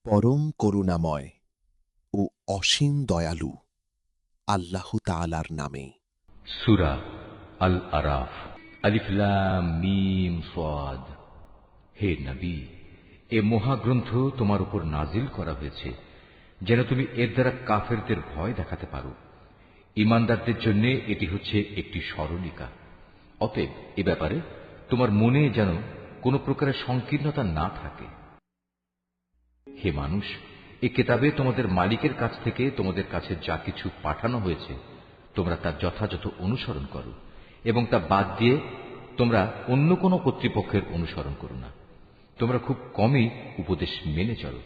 পরম করুণাময় ও অসীম দয়ালু আল্লাহ তাআলার নামে। সূরা আল আরাফ। আলিফ লাম মিম সাদ। হে নবী, এ মহাগ্রন্থ তোমার উপর নাজিল করা হয়েছে যেন তুমি এর দ্বারা কাফেরদের ভয় দেখাতে পারো। ঈমানদারদের জন্য এটি হচ্ছে একটি স্মরণিকা। অতএব এ ব্যাপারে তোমার মনে যেন কোনো প্রকারের সংকীর্ণতা না থাকে। হে মানুষ, এ কিতাবে তোমাদের মালিকের কাছ থেকে তোমাদের কাছে যা কিছু পাঠানো হয়েছে তোমরা তার যথাযথ অনুসরণ করো এবং তা বাদ দিয়ে তোমরা অন্য কোনো কর্তৃপক্ষের অনুসরণ করো না। তোমরা খুব কমই উপদেশ মেনে চলো।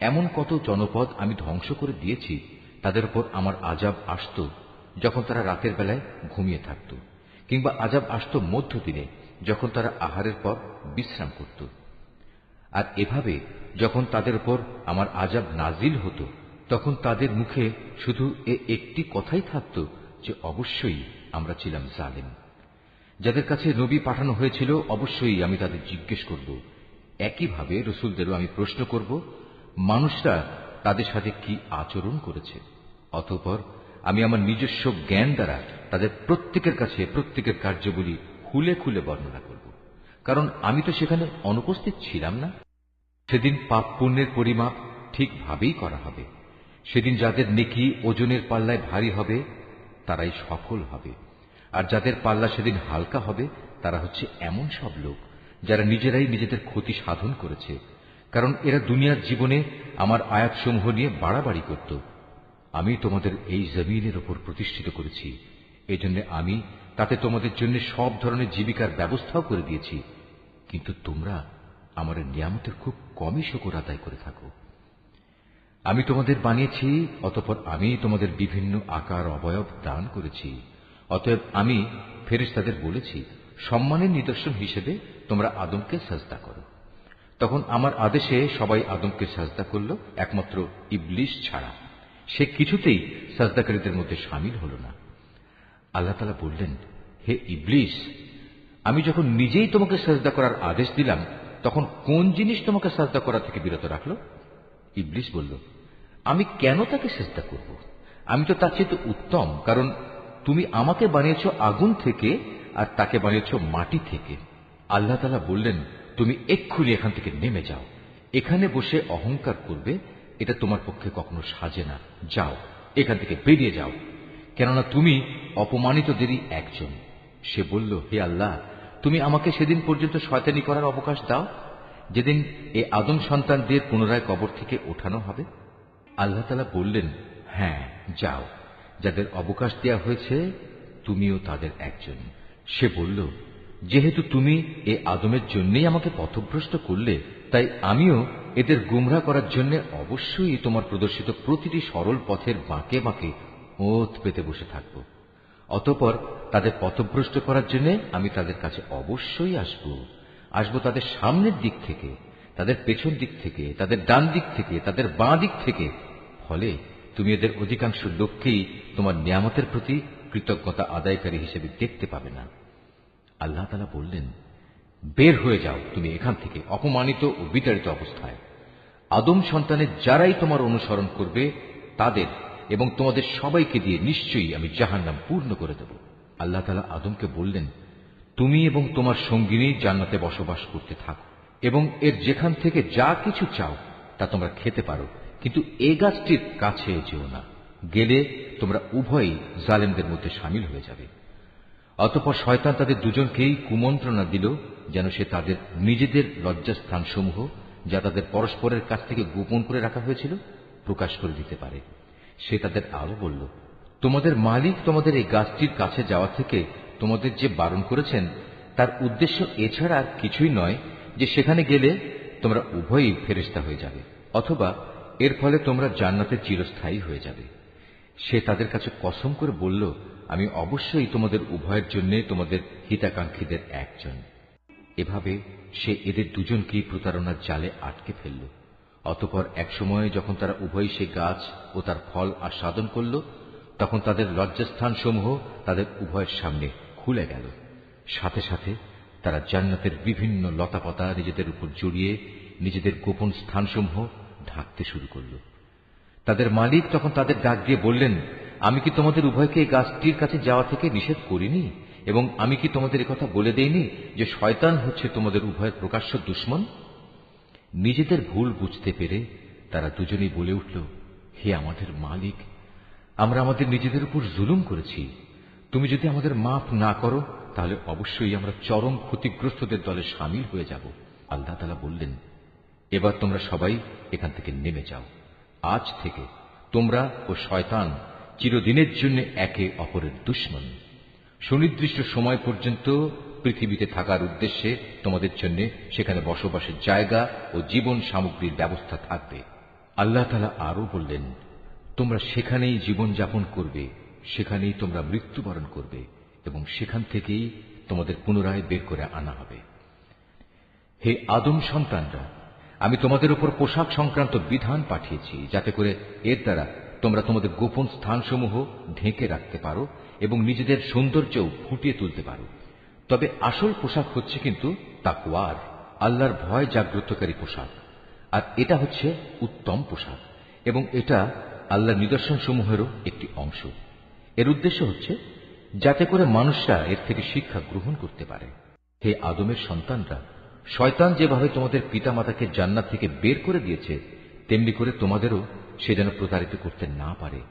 এমন কত জনপদ আমি ধ্বংস করে দিয়েছি, তাদের উপর আমার আযাব আসত যখন তারা রাতের বেলায় ঘুমিয়ে থাকত, কিংবা আযাব আসত মধ্যদিনে যখন তারা আহারের পর বিশ্রাম করত। আর এভাবে যখন তাদের উপর আমার আযাব নাজিল হতো তখন তাদের মুখে শুধু একটি কথাই থাকত যে অবশ্যই আমরা ছিলাম জালিম। যাদের কাছে নবী পাঠানো হয়েছিল অবশ্যই আমি তাদের জিজ্ঞেস করব, একইভাবে রসুলদেরও আমি প্রশ্ন করব মানুষরা তাদের সাথে কি আচরণ করেছে। অতঃপর আমি আমার নিজস্ব জ্ঞান দ্বারা তাদের প্রত্যেকের কাছে প্রত্যেকের কার্যগুলি খুলে খুলে বর্ণনা করব, কারণ আমি তো সেখানে অনুপস্থিত ছিলাম না। সেদিন পাপ পুণ্যের পরিমাপ ঠিকভাবেই করা হবে। সেদিন যাদের নেকি ওজনের পাল্লায় ভারী হবে তারাই সফল হবে, আর যাদের পাল্লা সেদিন হালকা হবে তারা হচ্ছে এমন সব লোক যারা নিজেরাই নিজেদের ক্ষতি সাধন করেছে, কারণ এরা দুনিয়ার জীবনে আমার আয়াতসমূহ নিয়ে বাড়াবাড়ি করত। আমি তোমাদের এই জমিনের ওপর প্রতিষ্ঠিত করেছি, এজন্য আমি তাতে তোমাদের জন্য সব ধরনের জীবিকার ব্যবস্থাও করে দিয়েছি, কিন্তু তোমরা আমার নিয়ামতের খুব কমই শুকর আদায় করে থাকো। আমি তোমাদের বানিয়েছি, অতঃপর আমি তোমাদের বিভিন্ন আকার অবয়ব দান করেছি। অতএব আমি ফেরেশতাদের বলেছি সম্মানের নিদর্শন হিসেবে তোমরা আদমকে সাজদা করো। তখন আমার আদেশে সবাই আদমকে সাজদা করল, একমাত্র ইবলিস ছাড়া। সে কিছুতেই সাজদাকারীদের মধ্যে শামিল হল না। আল্লাহ তাআলা বললেন, হে ইবলিস, আমি যখন নিজেই তোমাকে সাজদা করার আদেশ দিলাম তখন কোন জিনিস তোমাকে সাজদা করা থেকে বিরত রাখল? ইবলিস বলল, আমি কেন তাকে সিজদা করব? আমি তো তার চেয়ে উত্তম, কারণ তুমি আমাকে বানিয়েছ আগুন থেকে আর তাকে বানিয়েছ মাটি থেকে। আল্লাহ তাআলা বললেন, তুমি এক্ষুনি এখান থেকে নেমে যাও। এখানে বসে অহংকার করবে এটা তোমার পক্ষে কখনো সাজে না। যাও, এখান থেকে বেরিয়ে যাও, কেননা তুমি অপমানিতদেরই একজন। সে বলল, হে আল্লাহ, তুমি আমাকে সেদিন পর্যন্ত শয়তানি করার অবকাশ দাও যেদিন এ আদম সন্তানদের পুনরায় কবর থেকে ওঠানো হবে। আল্লাহ তাআলা বললেন, হ্যাঁ, যাও, যাদের অবকাশ দেয়া হয়েছে তুমিও তাদের একজন। সে বলল, যেহেতু তুমি এ আদমের জন্যই আমাকে পথভ্রষ্ট করলে, তাই আমিও এদের গুমরাহ করার জন্য অবশ্যই তোমার প্রদর্শিত প্রতিটি সরল পথের বাঁকে বাঁকে ওত পেতে বসে থাকব। অতঃপর তাদের পথভ্রষ্ট করার জন্য আমি তাদের কাছে অবশ্যই আসব তাদের সামনের দিক থেকে, তাদের পেছন দিক থেকে, তাদের ডান দিক থেকে, তাদের বাঁ দিক থেকে। ফলে তুমি এদের অধিকাংশ লোককেই তোমার নিয়ামতের প্রতি কৃতজ্ঞতা আদায়কারী হিসেবে দেখতে পাবে না। আল্লাহ তাআলা বললেন, বের হয়ে যাও তুমি এখান থেকে অপমানিত ও বিতাড়িত অবস্থায়। আদম সন্তানের যারাই তোমার অনুসরণ করবে তাদের এবং তোমাদের সবাইকে দিয়ে নিশ্চয়ই আমি জাহান্নাম পূর্ণ করে দেব। আল্লাহ তাআলা আদমকে বললেন, তুমি এবং তোমার সঙ্গিনী জান্নাতে বসবাস করতে থাকো এবং এর যেখান থেকে যা কিছু চাও তা তোমরা খেতে পারো, কিন্তু এ গাছটির কাছে যেও না, গেলে তোমরা উভয়ই জালেমদের মধ্যে শামিল হয়ে যাবে। অতঃপর শয়তান তাদের দুজনকেই কুমন্ত্রণা দিল যেন সে তাদের নিজেদের লজ্জাস্থানসমূহ, যা তাদের পরস্পরের কাছ থেকে গোপন করে রাখা হয়েছিল, প্রকাশ করে দিতে পারে। সে তাদের আরো বলল, তোমাদের মালিক তোমাদের এই গাছটির কাছে যাওয়া থেকে তোমাদের যে বারণ করেছেন তার উদ্দেশ্য এছাড়া আর কিছুই নয় যে সেখানে গেলে তোমরা উভয়ই ফেরেশতা হয়ে যাবে, অথবা এর ফলে তোমরা জান্নাতে চিরস্থায়ী হয়ে যাবে। সে তাদের কাছে কসম করে বলল, আমি অবশ্যই তোমাদের উভয়ের জন্য তোমাদের হিতাকাঙ্ক্ষীদের একজন। এভাবে সে এদের দুজনকেই প্রতারণার জালে আটকে ফেলল। অতঃপর একসময় যখন তারা উভয়ই সে গাছ ও তার ফল আস্বাদন করল, তখন তাদের লজ্জাস্থানসমূহ তাদের উভয়ের সামনে খুলে গেল। সাথে সাথে তারা জান্নাতের বিভিন্ন লতাপাতা নিজেদের উপর জড়িয়ে নিজেদের গোপন স্থানসমূহ ঢাকতে শুরু করল। তাদের মালিক তখন তাদের ডাক দিয়ে বললেন, আমি কি তোমাদের উভয়কে এই গাছটির কাছে যাওয়া থেকে নিষেধ করিনি? এবং আমি কি তোমাদের একথা বলে দেইনি যে শয়তান হচ্ছে তোমাদের উভয়ের প্রকাশ্য দুশমন? নিজেদের ভুল বুঝতে পেরে তারা দুজনেই বলে উঠল, হে আমাদের মালিক, আমরা আমাদের নিজেদের উপর জুলুম করেছি। তুমি যদি আমাদের মাফ না করো তাহলে অবশ্যই আমরা চরম ক্ষতিগ্রস্তদের দলে সামিল হয়ে যাব। আল্লাহ তাআলা বললেন, এবার তোমরা সবাই এখান থেকে নেমে যাও। আজ থেকে তোমরা ও শয়তান চিরদিনের জন্য একে অপরের দুশমন। সুনির্দিষ্ট সময় পর্যন্ত পৃথিবীতে থাকার উদ্দেশ্যে তোমাদের জন্য সেখানে বসবাসের জায়গা ও জীবন সামগ্রীর ব্যবস্থা থাকবে। আল্লাহ তাআলা আরো বললেন, তোমরা সেখানেই জীবন যাপন করবে, সেখানেই তোমরা মৃত্যুবরণ করবে এবং সেখান থেকেই তোমাদের পুনরায় বের করে আনা হবে। হে আদম সন্তানরা, আমি তোমাদের উপর পোশাক সংক্রান্ত বিধান পাঠিয়েছি, যাতে করে এর দ্বারা তোমরা তোমাদের গোপন স্থানসমূহ ঢেকে রাখতে পারো এবং নিজেদের সৌন্দর্যও ফুটিয়ে তুলতে পারো। তবে আসল পোশাক হচ্ছে কিন্তু তাকওয়ার, আল্লাহর ভয় জাগ্রতকারী পোশাক। আর এটা হচ্ছে উত্তম পোশাক এবং এটা আল্লাহর নিদর্শনসমূহেরও একটি অংশ। এর উদ্দেশ্য হচ্ছে যাতে করে মানুষরা এর থেকে শিক্ষা গ্রহণ করতে পারে। হে আদমের সন্তানরা, শয়তান যেভাবে তোমাদের পিতামাতাকে জান্নাত থেকে বের করে দিয়েছে, তেমনি করে তোমাদেরও সে যেন প্রতারিত করতে না পারে।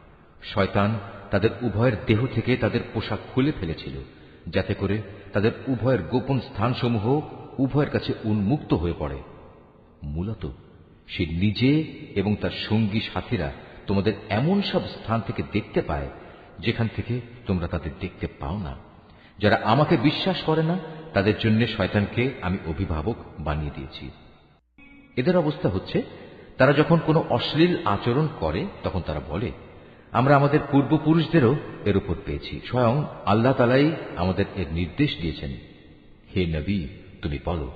শয়তান তাদের উভয়ের দেহ থেকে তাদের পোশাক খুলে ফেলেছিল, যাতে করে তাদের উভয়ের গোপন স্থানসমূহ উভয়ের কাছে উন্মুক্ত হয়ে পড়ে। মূলত সে নিজে এবং তার সঙ্গী সাথীরা তোমাদের এমন সব স্থান থেকে দেখতে পায় যেখান থেকে তোমরা তাদের দেখতে পাও না। যারা আমাকে বিশ্বাস করে না তাদের জন্য শয়তানকে আমি অভিভাবক বানিয়ে দিয়েছি। এদের অবস্থা হচ্ছে, তারা যখন কোনো অশ্লীল আচরণ করে তখন তারা বলে, আমরা আমাদের পূর্বপুরুষদেরও এর উপর পেয়েছি, স্বয়ং আল্লাহ তাআলাই আমাদের এর নির্দেশ দিয়েছেন। হে নবী, তুমি বলো,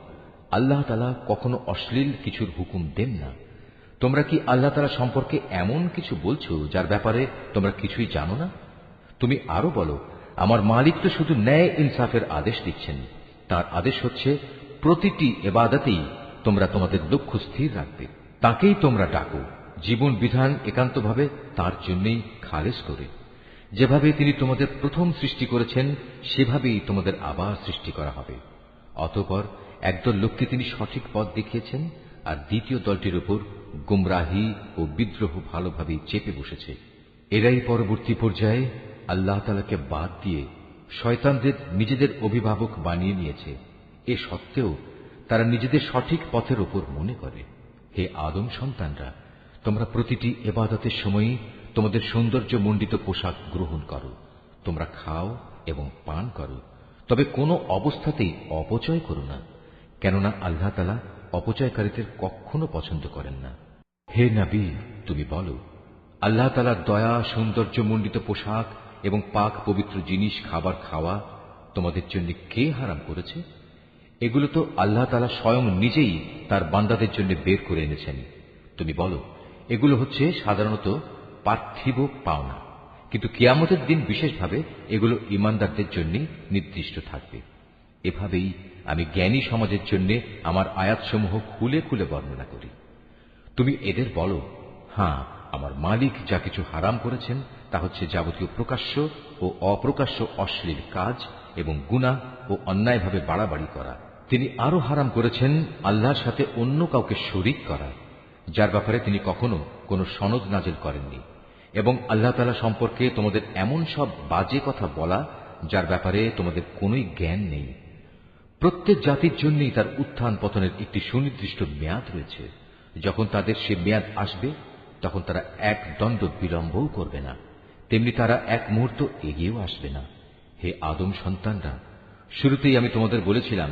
আল্লাহ তাআলা কখনো অশ্লীল কিছুর হুকুম দেন না। তোমরা কি আল্লাহ তাআলা সম্পর্কে এমন কিছু বলছো যার ব্যাপারে তোমরা কিছুই জানো না? তুমি আরো বলো, আমার মালিক তো শুধু ন্যায় ইনসাফের আদেশ দিচ্ছেন। তার আদেশ হচ্ছে প্রতিটি ইবাদতেই তোমরা তোমাদের লক্ষ্য স্থির রাখবে, তাকেই তোমরা ডাকো, জীবন বিধান একান্তভাবে তার জন্যই খালেস করে। যেভাবে তিনি তোমাদের প্রথম সৃষ্টি করেছেন সেভাবেই তোমাদের আবার সৃষ্টি করা হবে। অতঃপর একদল লোককে তিনি সঠিক পথ দেখিয়েছেন, আর দ্বিতীয় দলটির উপর গুমরাহি ও বিদ্রোহ ভালোভাবেই চেপে বসেছে। এরাই পরবর্তী পর্যায়ে আল্লাহ তাআলাকে বাদ দিয়ে শয়তানদের নিজেদের অভিভাবক বানিয়ে নিয়েছে। এ সত্ত্বেও তারা নিজেদের সঠিক পথের উপর মনে করে। হে আদম সন্তানরা, তোমরা প্রতিটি ইবাদতের সময়ই তোমাদের সৌন্দর্য মণ্ডিত পোশাক গ্রহণ করো, তোমরা খাও এবং পান করো, তবে কোনো অবস্থাতেই অপচয় করো না, কেননা আল্লাহ তাআলা অপচয়কারীদের কখনো পছন্দ করেন না। হে নবী, তুমি বলো, আল্লাহ তাআলার দয়া সৌন্দর্য মণ্ডিত পোশাক এবং পাক পবিত্র জিনিস খাবার খাওয়া তোমাদের জন্য কে হারাম করেছে? এগুলো তো আল্লাহ তাআলা স্বয়ং নিজেই তার বান্দাদের জন্য বের করে এনেছেন। তুমি বলো, এগুলো হচ্ছে সাধারণত পার্থিব পাওনা, কিন্তু কিয়ামতের দিন বিশেষভাবে এগুলো ঈমানদারদের জন্য নির্দিষ্ট থাকবে। এভাবেই আমি জ্ঞানী সমাজের জন্য আমার আয়াতসমূহ খুলে খুলে বর্ণনা করি। তুমি এদের বলো, হ্যাঁ, আমার মালিক যা কিছু হারাম করেছেন তা হচ্ছে যাবতীয় প্রকাশ্য ও অপ্রকাশ্য অশ্লীল কাজ এবং গুনাহ ও অন্যায়ভাবে বাড়াবাড়ি করা। তিনি আরো হারাম করেছেন আল্লাহর সাথে অন্য কাউকে শরীক করা, যার ব্যাপারে তিনি কখনো কোনো সনদ নাজিল করেননি, এবং আল্লাহ তাআলা সম্পর্কে তোমাদের এমন সব বাজে কথা বলা যার ব্যাপারে তোমাদের কোনোই জ্ঞান নেই। প্রত্যেক জাতির জন্যই তার উত্থান পতনের একটি সুনির্দিষ্ট মেয়াদ রয়েছে। যখন তাদের সে মেয়াদ আসবে তখন তারা এক দণ্ড বিলম্বও করবে না, তেমনি তারা এক মুহূর্ত এগিয়েও আসবে না। হে আদম সন্তানরা, শুরুতেই আমি তোমাদের বলেছিলাম,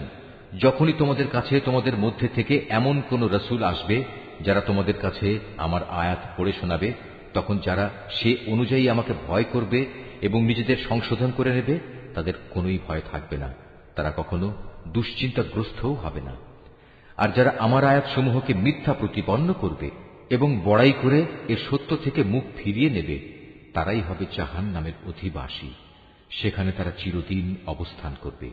যখনই তোমাদের কাছে তোমাদের মধ্যে থেকে এমন কোন রসুল আসবে যারা তোমাদের কাছে আমার আয়াত পড়ে শোনাবে, তখন যারা সে অনুযায়ী আমাকে ভয় করবে এবং নিজেদের সংশোধন করে নেবে তাদের কোনোই ভয় থাকবে না, তারা কখনো দুশ্চিন্তাগ্রস্তও হবে না। আর যারা আমার আয়াতসমূহকে মিথ্যা প্রতিপন্ন করবে এবং বড়াই করে এর সত্য থেকে মুখ ফিরিয়ে নেবে, তারাই হবে জাহান্নামের অধিবাসী, সেখানে তারা চিরদিন অবস্থান করবে।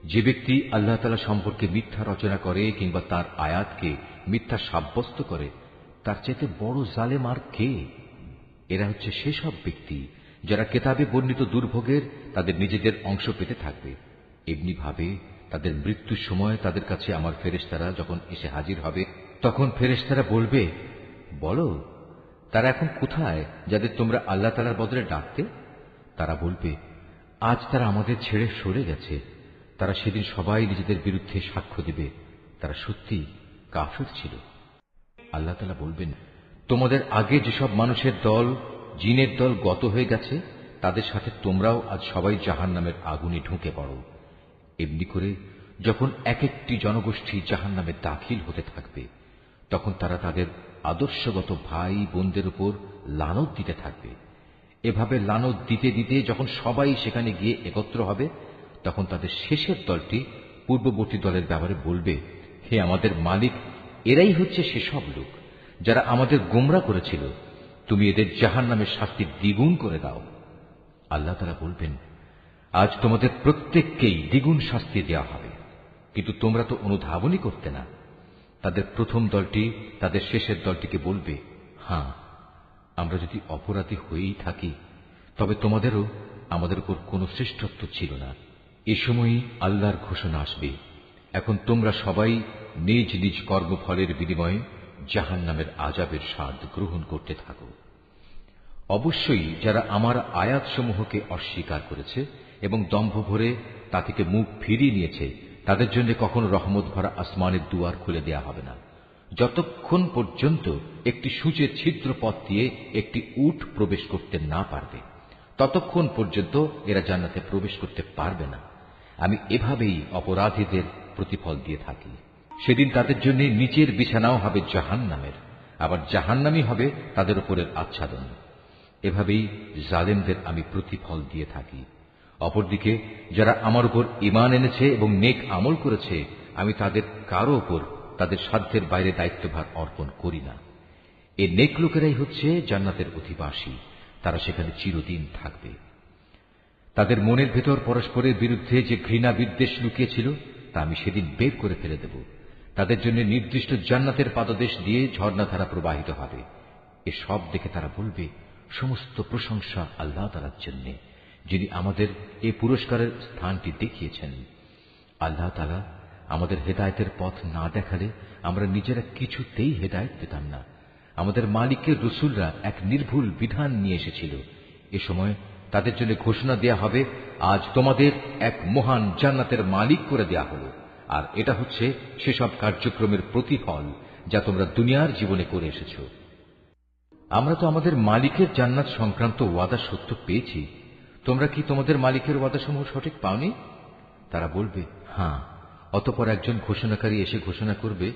যে ব্যক্তি আল্লাহ তাআলা সম্পর্কে মিথ্যা রচনা করে কিংবা তার আয়াতকে মিথ্যা সাব্যস্ত করে, তার চাইতে বড় জালেম আর কে? এরা হচ্ছে সেসব ব্যক্তি যারা কেতাবে বর্ণিত দুর্ভোগের তাদের নিজেদের অংশ পেতে থাকবে। এমনি ভাবে তাদের মৃত্যুর সময় তাদের কাছে আমার ফেরেশতারা যখন এসে হাজির হবে, তখন ফেরেশতারা বলবে, বলো তারা এখন কোথায় যাদের তোমরা আল্লাহ তাআলার বদলে ডাকতে? তারা বলবে, আজ তারা আমাদের ছেড়ে সরে গেছে। তারা সেদিন সবাই নিজেদের বিরুদ্ধে সাক্ষ্য দেবে, তারা সত্যি কাফির ছিল। আল্লাহ তাআলা বলবেন, তোমাদের আগে যেসব মানুষের দল, জিনের দল গত হয়ে গেছে, তাদের সাথে তোমরাও আজ সবাই জাহান্নামের আগুনে ঢুকে পড়ো। এমনি করে যখন এক একটি জনগোষ্ঠী জাহান্নামে দাখিল হতে থাকবে, তখন তারা তাদের আদর্শগত ভাই বোনদের উপর লানত দিতে থাকবে। এভাবে লানত দিতে দিতে যখন সবাই সেখানে গিয়ে একত্র হবে, তখন তাদের শেষের দলটি পূর্ববর্তী দলের ব্যাপারে বলবে, হে আমাদের মালিক, এরাই হচ্ছে সেসব লোক যারা আমাদের গোমরা করেছিল, তুমি এদের জাহান্নামের শাস্তি দ্বিগুণ করে দাও। আল্লাহ তাআলা বলবেন, আজ তোমাদের প্রত্যেককেই দ্বিগুণ শাস্তি দেওয়া হবে, কিন্তু তোমরা তো অনুধাবনই করতে না। তাদের প্রথম দলটি তাদের শেষের দলটিকে বলবে, হ্যাঁ, আমরা যদি অপরাধী হয়েই থাকি, তবে তোমাদেরও আমাদের উপর কোনো শ্রেষ্ঠত্ব ছিল না। এ সময়ই আল্লাহর ঘোষণা আসবে, এখন তোমরা সবাই নিজ নিজ কর্মফলের বিনিময়ে জাহান্নামের আযাবের স্বাদ গ্রহণ করতে থাকো। অবশ্যই যারা আমার আয়াতসমূহকে অস্বীকার করেছে এবং দম্ভ ভরে তা থেকে মুখ ফিরিয়ে নিয়েছে, তাদের জন্য কখনো রহমত ভরা আসমানের দুয়ার খুলে দেয়া হবে না, যতক্ষণ পর্যন্ত একটি সূচের ছিদ্র পথ দিয়ে একটি উট প্রবেশ করতে না পারবে, ততক্ষণ পর্যন্ত এরা জান্নাতে প্রবেশ করতে পারবে না। আমি এভাবেই অপরাধীদের প্রতিফল দিয়ে থাকি। সেদিন তাদের জন্য নিচের বিছানাও হবে জাহান্নামের, আবার জাহান্নামই হবে তাদের উপরের আচ্ছাদন। এভাবেই জালেমদের আমি প্রতিফল দিয়ে থাকি। অপরদিকে যারা আমার উপর ঈমান এনেছে এবং নেক আমল করেছে, আমি তাদের কারো উপর তাদের সাধ্যের বাইরে দায়িত্বভার অর্পণ করি না। এই নেক লোকেরাই হচ্ছে জান্নাতের অধিবাসী, তারা সেখানে চিরদিন থাকবে। তাদের মনের ভেতর পরস্পরের বিরুদ্ধে যে ঘৃণা বিদ্বেষ লুকিয়েছিল, তা আমি সেদিন বের করে ফেলে দেব। তাদের জন্য নির্দিষ্ট জান্নাতের পাদদেশ দিয়ে ঝর্ণাধারা প্রবাহিত হবে। এসব দেখে তারা বলবে, সমস্ত প্রশংসা আল্লাহ তাআলার জন্য, যিনি আমাদের এই পুরস্কারের স্থানটি দেখিয়েছেন। আল্লাহ তাআলা আমাদের হেদায়েতের পথ না দেখালে আমরা নিজেরা কিছুতেই হেদায়েত পেতাম না। আমাদের মালিকের রসুলরা এক নির্ভুল বিধান নিয়ে এসেছিল। এ সময় তাদের জন্য ঘোষণা দেয়া হবে, আজ তোমাদের এক মহান জান্নাতের মালিক করে দেয়া হলো, আর এটা হচ্ছে সেসব কার্যক্রমের প্রতিফল যা তোমরা দুনিয়ার জীবনে করে এসেছ। আমরা তো আমাদের মালিকের জান্নাত সংক্রান্ত ওয়াদা সত্য পেয়েছি, তোমরা কি তোমাদের মালিকের ওয়াদাসমূহ সঠিক পাওনি? তারা বলবে, হ্যাঁ। অতঃপর একজন ঘোষণাকারী এসে ঘোষণা করবে,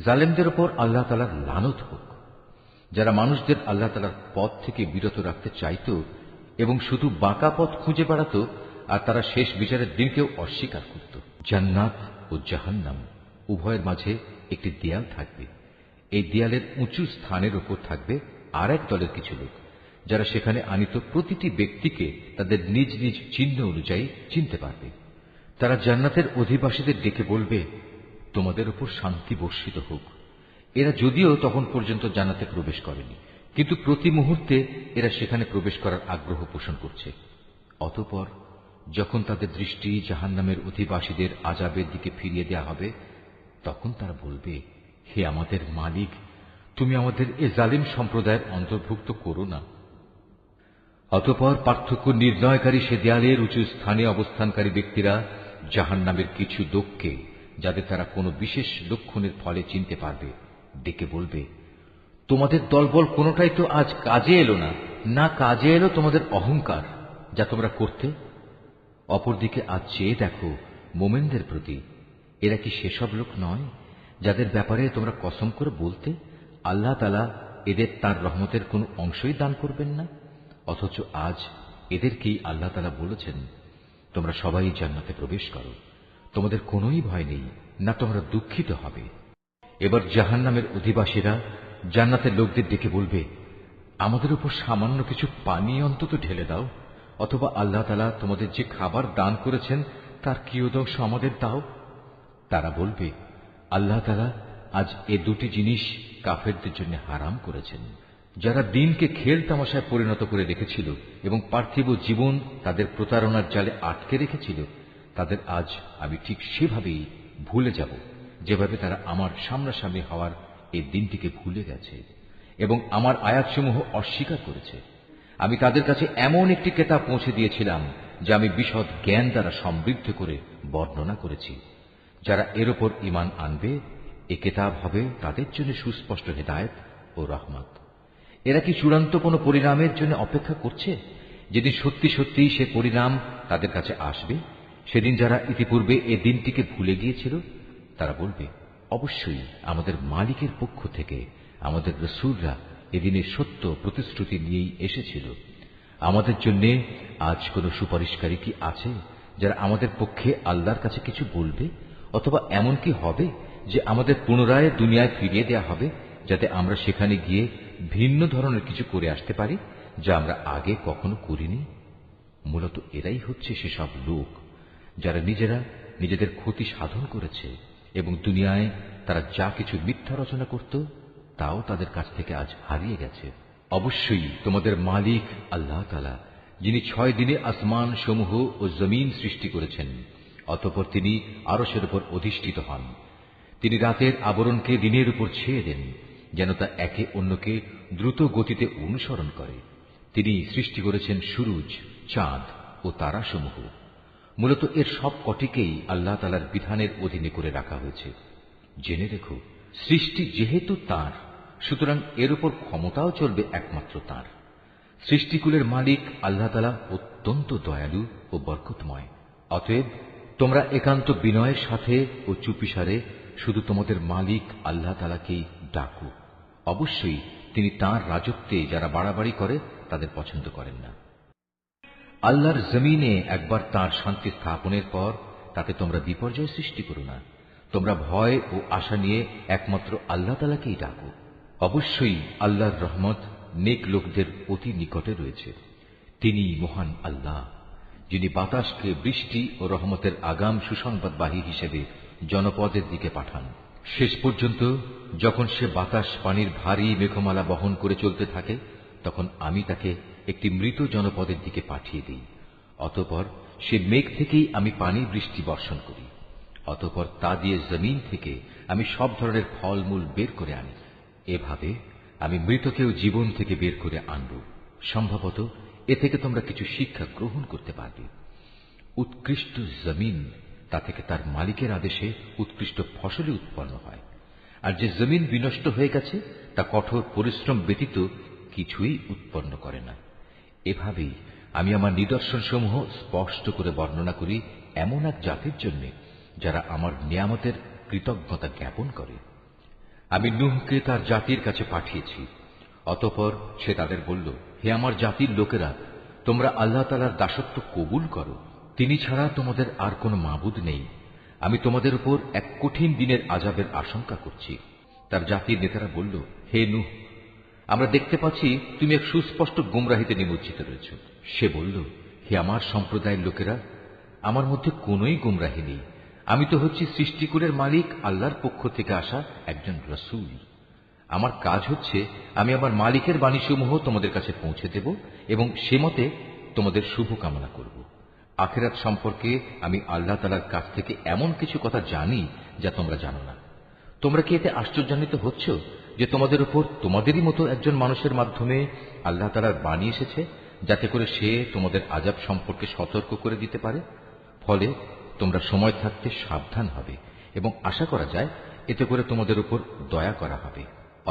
জালেমদের উপর আল্লাহ তাআলার লানত হোক। যারা মানুষদের আল্লাহ তাআলার পথ থেকে বিরত রাখতে চাইত এবং শুধু বাঁকা পথ খুঁজে বেড়াত, আর তারা শেষ বিচারের দিনকেও অস্বীকার করত। জান্নাত ও জাহান্নাম উভয়ের মাঝে একটি দেয়াল থাকবে। এই দেয়ালের উঁচু স্থানের উপর থাকবে আর এক দলের কিছু লোক, যারা সেখানে আনিত প্রতিটি ব্যক্তিকে তাদের নিজ নিজ চিহ্ন অনুযায়ী চিনতে পারবে। তারা জান্নাতের অধিবাসীদের ডেকে বলবে, তোমাদের উপর শান্তি বর্ষিত হোক। এরা যদিও তখন পর্যন্ত জান্নাতে প্রবেশ করেনি, কিন্তু প্রতি মুহূর্তে এরা সেখানে প্রবেশ করার আগ্রহ পোষণ করছে। অতঃপর যখন তাদের দৃষ্টি জাহান্নামের অধিবাসীদের আযাবের দিকে ফিরিয়ে দেয়া হবে, তখন তারা বলবে, হে আমাদের মালিক, তুমি আমাদের এ জালিম সম্প্রদায়ের অন্তর্ভুক্ত করো না। অতঃপর পার্থক্য নির্ণয়কারী সে দেয়ালের উঁচু স্থানে অবস্থানকারী ব্যক্তিরা জাহান্নামের কিছু লোককে, যাদের তারা কোনো বিশেষ লক্ষণের ফলে চিনতে পারবে, ডেকে বলবে, তোমাদের দলবল কোনোটাই তো আজ কাজে এলো না, না কাজে এলো তোমাদের অহংকার যা তোমরা করতে। অপরদিকে আজ চেয়ে দেখো মোমেনদের প্রতি, এরা কি সেসব লোক নয় যাদের ব্যাপারে তোমরা কসম করে বলতে, আল্লাহ তাআলা এদের তার রহমতের কোনো অংশই দান করবেন না, অথচ আজ এদেরকেই আল্লাহ তাআলা বলেছেন, তোমরা সবাই জান্নাতে প্রবেশ করো, তোমাদের কোনোই ভয় নেই, না তোমরা দুঃখিত হবে। এবার জাহান্নামের অধিবাসীরা জান্নাতের লোকদের ডেকে বলবে, আমাদের উপর সামান্য কিছু পানি অন্তত ঢেলে দাও, অথবা আল্লাহ তাআলা তোমাদের যে খাবার দান করেছেন তার কিয়দংশ আমাদের দাও। তারা বলবে, আল্লাহ তাআলা আজ এ দুটি জিনিস কাফেরদের জন্য হারাম করেছেন। যারা দিনকে খেল তামাশায় পরিণত করে রেখেছিল এবং পার্থিব জীবন তাদের প্রতারণার জালে আটকে রেখেছিল, তাদের আজ আমি ঠিক সেভাবেই ভুলে যাব যেভাবে তারা আমার সামনাসামনি হওয়ার এই দিনটিকে ভুলে গেছে এবং আমার আয়াতসমূহ অস্বীকার করেছে। আমি তাদের কাছে এমন একটি কেতাব পৌঁছে দিয়েছিলাম যা আমি বিশদ জ্ঞান দ্বারা সমৃদ্ধ করে বর্ণনা করেছি। যারা এর ওপর ঈমান আনবে, এ কেতাব হবে তাদের জন্য সুস্পষ্ট হেদায়েত ও রহমত। এরা কি চূড়ান্ত কোনো পরিণামের জন্য অপেক্ষা করছে, যেদিন সত্যি সত্যি সে পরিণাম তাদের কাছে আসবে? সেদিন যারা ইতিপূর্বে এ দিনটিকে ভুলে গিয়েছিল তারা বলবে, অবশ্যই আমাদের মালিকের পক্ষ থেকে আমাদের রাসূলরা এদিনের সত্য প্রতিশ্রুতি নিয়েই এসেছিল। আমাদের জন্য আজ কোনো সুপারিশকারী কি আছে যারা আমাদের পক্ষে আল্লাহর কাছে কিছু বলবে? অথবা এমন কি হবে যে আমাদের পুনরায় দুনিয়ায় ফিরিয়ে দেয়া হবে, যাতে আমরা সেখানে গিয়ে ভিন্ন ধরনের কিছু করে আসতে পারি যা আমরা আগে কখনো করিনি? মূলত এরাই হচ্ছে সেসব লোক যারা নিজেরা নিজেদের ক্ষতি সাধন করেছে এবং দুনিয়ায় তারা যা কিছু মিথ্যা রচনা করত তাও তাদের কাছ থেকে আজ হারিয়ে গেছে। অবশ্যই তোমাদের মালিক আল্লাহ তাআলা, যিনি 6 দিনে আসমান সমূহ ও জমিন সৃষ্টি করেছেন, অতঃপর তিনি আরশের উপর অধিষ্ঠিত হন। তিনি রাতের আবরণকে দিনের উপর ছেয়ে দেন যেন তা একে অন্যকে দ্রুত গতিতে অনুসরণ করে। তিনি সৃষ্টি করেছেন সূরজ, চাঁদ ও তারাসমূহ। মূলত এর সব কটিকেই আল্লাহ তাআলার বিধানের অধীনে করে রাখা হয়েছে। জেনে রেখো, সৃষ্টি যেহেতু তাঁর, সুতরাং এর উপর ক্ষমতাও চলবে একমাত্র তাঁর। সৃষ্টিকুলের মালিক আল্লাহ তাআলা অত্যন্ত দয়ালু ও বরকতময়। অতএব তোমরা একান্ত বিনয়ের সাথে ও চুপিসারে শুধু তোমাদের মালিক আল্লাহ তাআলাকেই ডাকো। অবশ্যই তিনি তাঁর রাজত্বে যারা বাড়াবাড়ি করে তাদের পছন্দ করেন না। আল্লাহর জমিনে একবার তাঁর শান্তি স্থাপনের পর তাতে তোমরা বিপর্যয় সৃষ্টি করো না। তোমরা ভয় ও আশা নিয়ে একমাত্র আল্লাহ তাআলাকেই ডাকো। অবশ্যই আল্লাহর রহমত নেক লোকদের অতি নিকটে রয়েছে। তিনি মহান আল্লাহ, যিনি বাতাসকে বৃষ্টি ও রহমতের আগাম সুসংবাদবাহী হিসেবে জনপদের দিকে পাঠান। শেষ পর্যন্ত যখন সে বাতাস পানির ভারী মেঘমালা বহন করে চলতে থাকে, তখন আমি তাকে একটি মৃত জনপদের দিকে পাঠিয়ে দিই। অতঃপর সে মেঘ থেকেই আমি পানির বৃষ্টি বর্ষণ করি। অতঃপর তা দিয়ে জমিন থেকে আমি সব ধরনের ফলমূল বের করে আনি। এভাবে আমি মৃতকেও জীবন থেকে বের করে আনব। সম্ভবত এ থেকে তোমরা কিছু শিক্ষা গ্রহণ করতে পারবে। উৎকৃষ্ট জমিন, তা থেকে তার মালিকের আদেশে উৎকৃষ্ট ফসলই উৎপন্ন হয়। আর যে জমিন বিনষ্ট হয়ে গেছে তা কঠোর পরিশ্রম ব্যতীত কিছুই উৎপন্ন করে না। এভাবেই আমি আমার নিদর্শনসমূহ স্পষ্ট করে বর্ণনা করি এমন এক জাতির জন্য যারা আমার নিয়ামতের কৃতজ্ঞতা জ্ঞাপন করে। আমি নূহকে তার জাতির কাছে পাঠিয়েছি। অতঃপর সে তাদের বলল, হে আমার জাতির লোকেরা, তোমরা আল্লাহ তাআলার দাসত্ব কবুল করো। তিনি ছাড়া তোমাদের আর কোনো মাবুদ নেই। আমি তোমাদের উপর এক কঠিন দিনের আযাবের আশঙ্কা করছি। তার জাতির নেতারা বলল, হে নূহ, আমরা দেখতে পাচ্ছি তুমি এক সুস্পষ্ট গুমরাহিতে নিমজ্জিত রয়েছ। সে বলল, হে আমার সম্প্রদায়ের লোকেরা, আমার মধ্যে কোনোই গুমরাহি নেই। আমি তো হচ্ছি সৃষ্টিকুলের মালিক আল্লাহর পক্ষ থেকে আসা একজন রাসূল। আমার কাজ হচ্ছে আমি আমার মালিকের বাণীসমূহ তোমাদের কাছে পৌঁছে দেব এবং সে মতে তোমাদের শুভ কামনা করব। আখিরাত সম্পর্কে আমি আল্লাহ তাআলার কাছ থেকে এমন কিছু কথা জানি যা তোমরা জানো না। তোমরা কি এতে আশ্চর্যান্বিত হচ্ছ যে তোমাদের উপর তোমাদেরই মতো একজন মানুষের মাধ্যমে আল্লাহ তাআলার বাণী এসেছে, যাতে করে সে তোমাদের আযাব সম্পর্কে সতর্ক করে দিতে পারে? ফলে তোমরা সময় থাকতে সাবধান হবে এবং আশা করা যায় এতে করে তোমাদের উপর দয়া করা হবে।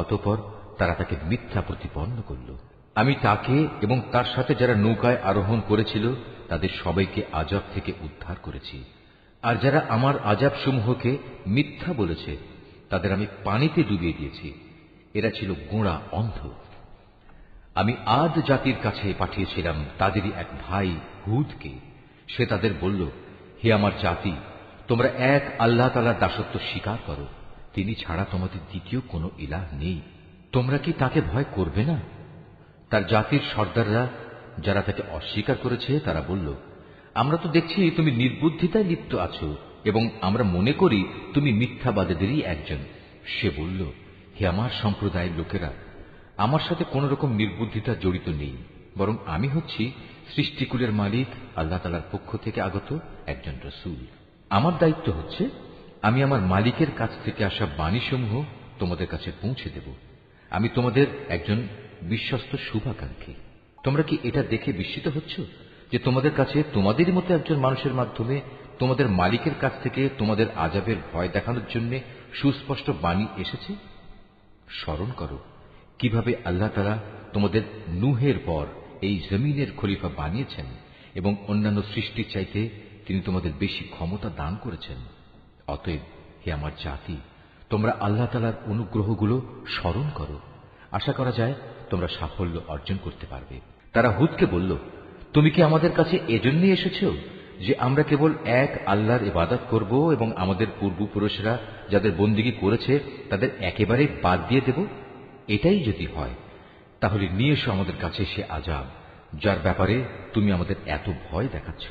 অতঃপর তারা তাকে মিথ্যা প্রতিপন্ন করল। আমি তাকে এবং তার সাথে যারা নৌকায় আরোহণ করেছিল তাদের সবাইকে আযাব থেকে উদ্ধার করেছি। আর যারা আমার আযাব সমূহকে মিথ্যা বলেছে তাদের আমি পানিতে ডুবিয়ে দিয়েছি। এরা ছিল গোঁড়া অন্ধ। আমি আদ জাতির কাছে পাঠিয়েছিলাম তাদেরই এক ভাই হুদকে। সে তাদের বলল, হে আমার জাতি, তোমরা এক আল্লাহ তাআলার দাসত্ব স্বীকার করো। তিনি ছাড়া তোমাদের দ্বিতীয় কোনো ইলাহ নেই। তোমরা কি তাকে ভয় করবে না? তার জাতির সর্দাররা যারা তাকে অস্বীকার করেছে তারা বলল, আমরা তো দেখছি তুমি নির্বুদ্ধিতায় লিপ্ত আছো এবং আমরা মনে করি তুমি মিথ্যাবাদীদেরই একজন। সে বলল, হে আমার সম্প্রদায়ের লোকেরা, আমার সাথে কোন রকম নির্বুদ্ধিতা জড়িত নেই, বরং আমি হচ্ছি সৃষ্টিকুলের মালিক আল্লাহ তাআলার পক্ষ থেকে আগত একজন রাসূল। আমার দায়িত্ব হচ্ছে আমি আমার মালিকের কাছ থেকে আসা বাণীসমূহ তোমাদের কাছে পৌঁছে দেব। আমি তোমাদের একজন বিশ্বস্ত শুভাকাঙ্ক্ষী। তোমরা কি এটা দেখে বিস্মিত হচ্ছ যে তোমাদের কাছে তোমাদেরই মতো একজন মানুষের মাধ্যমে তোমাদের মালিকের কাছ থেকে তোমাদের আযাবের ভয় দেখানোর জন্য সুস্পষ্ট বাণী এসেছে? স্মরণ করো কিভাবে আল্লাহ তাআলা তোমাদের নূহের পর এই জমিনের খলিফা বানিয়েছেন এবং অন্যান্য সৃষ্টির চাইতে তিনি তোমাদের বেশি ক্ষমতা দান করেছেন। অতএব হে আমার জাতি, তোমরা আল্লাহ তাআলার অনুগ্রহগুলো স্মরণ করো। আশা করা যায় তোমরা সাফল্য অর্জন করতে পারবে। তারা হুদকে বলল, তুমি কি আমাদের কাছে এজন্যই এসেছো যে আমরা কেবল এক আল্লাহর ইবাদত করব এবং আমাদের পূর্বপুরুষরা যাদের বন্দিগি করেছে তাদের একেবারে বাদ দিয়ে দেব? এটাই যদি হয় তাহলে নিয়ে এসো আমাদের কাছে সে আযাব যার ব্যাপারে তুমি আমাদের এত ভয় দেখাচ্ছ,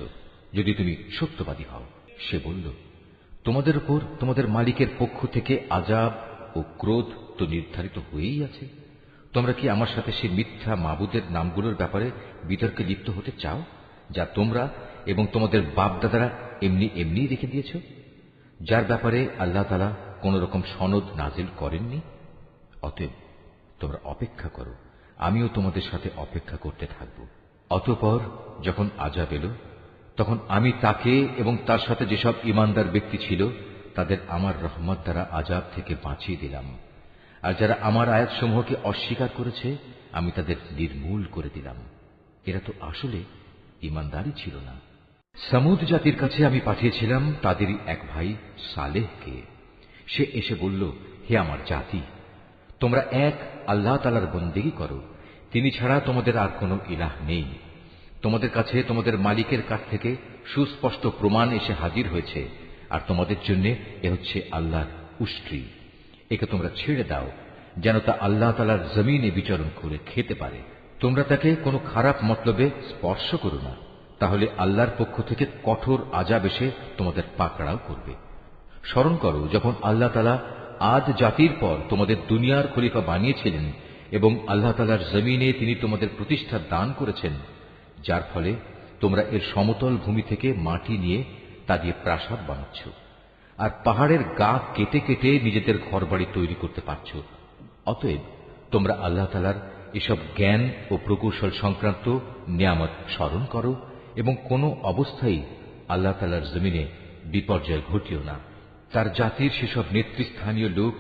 যদি তুমি সত্যবাদী হও। সে বলল, তোমাদের উপর তোমাদের মালিকের পক্ষ থেকে আযাব ও ক্রোধ তো নির্ধারিত হয়েই আছে। তোমরা কি আমার সাথে সে মিথ্যা মাবুদের নামগুলোর ব্যাপারে বিতর্কে লিপ্ত হতে চাও যা তোমরা এবং তোমাদের বাপদাদারা এমনি এমনি রেখে দিয়েছ, যার ব্যাপারে আল্লাহ তাআলা কোন রকম সনদ নাজিল করেননি? অতএব তোমরা অপেক্ষা করো, আমিও তোমাদের সাথে অপেক্ষা করতে থাকব। অতঃপর যখন আযাব এলো তখন আমি তাকে এবং তার সাথে যেসব ঈমানদার ব্যক্তি ছিল তাদের আমার রহমত দ্বারা আযাব থেকে বাঁচিয়ে দিলাম, আর যারা আমার আয়াতসমূহকে অস্বীকার করেছে আমি তাদের নির্মূল করে দিলাম। এরা তো আসলে ঈমানদারই ছিল না। সামুদ জাতির কাছে আমি পাঠিয়েছিলাম তাদেরই এক ভাই সালেহকে। সে এসে বলল, হে আমার জাতি, তোমরা এক আল্লাহ তাআলার বন্দেগী করো, তিনি ছাড়া তোমাদের আর কোনো ইলাহ নেই। তোমাদের কাছে তোমাদের মালিকের কাছ থেকে সুস্পষ্ট প্রমাণ এসে হাজির হয়েছে, আর তোমাদের জন্য এ হচ্ছে আল্লাহর উষ্ট্রি। একে তোমরা ছেড়ে দাও যেন তা আল্লাহ তাআলার জমিনে বিচরণ করে খেতে পারে। তোমরা তাকে কোনো খারাপ মতলবে স্পর্শ করো না, তাহলে আল্লাহর পক্ষ থেকে কঠোর আযাব এসে তোমাদের পাকড়াও করবে। স্মরণ করো যখন আল্লাহ তাআলা আদ জাতির পর তোমাদের দুনিয়ার খলিফা বানিয়েছিলেন এবং আল্লাহ তাআলার জমিনে তিনি তোমাদের প্রতিষ্ঠা দান করেছেন, যার ফলে তোমরা এর সমতল ভূমি থেকে মাটি নিয়ে তা দিয়ে প্রাসাদ বানাচ্ছ, আর পাহাড়ের গা কেটে কেটে নিজেদের ঘরবাড়ি তৈরি করতে পারছ। অতএব তোমরা আল্লাহ তাআলার এসব জ্ঞান ও প্রকৌশল সংক্রান্ত নিয়ামত স্মরণ করো এবং কোনো অবস্থায় আল্লাহ তাআলার জমিনে বিপর্যয় ঘটিও না। তার জাতির সেসব নেতৃস্থানীয় লোক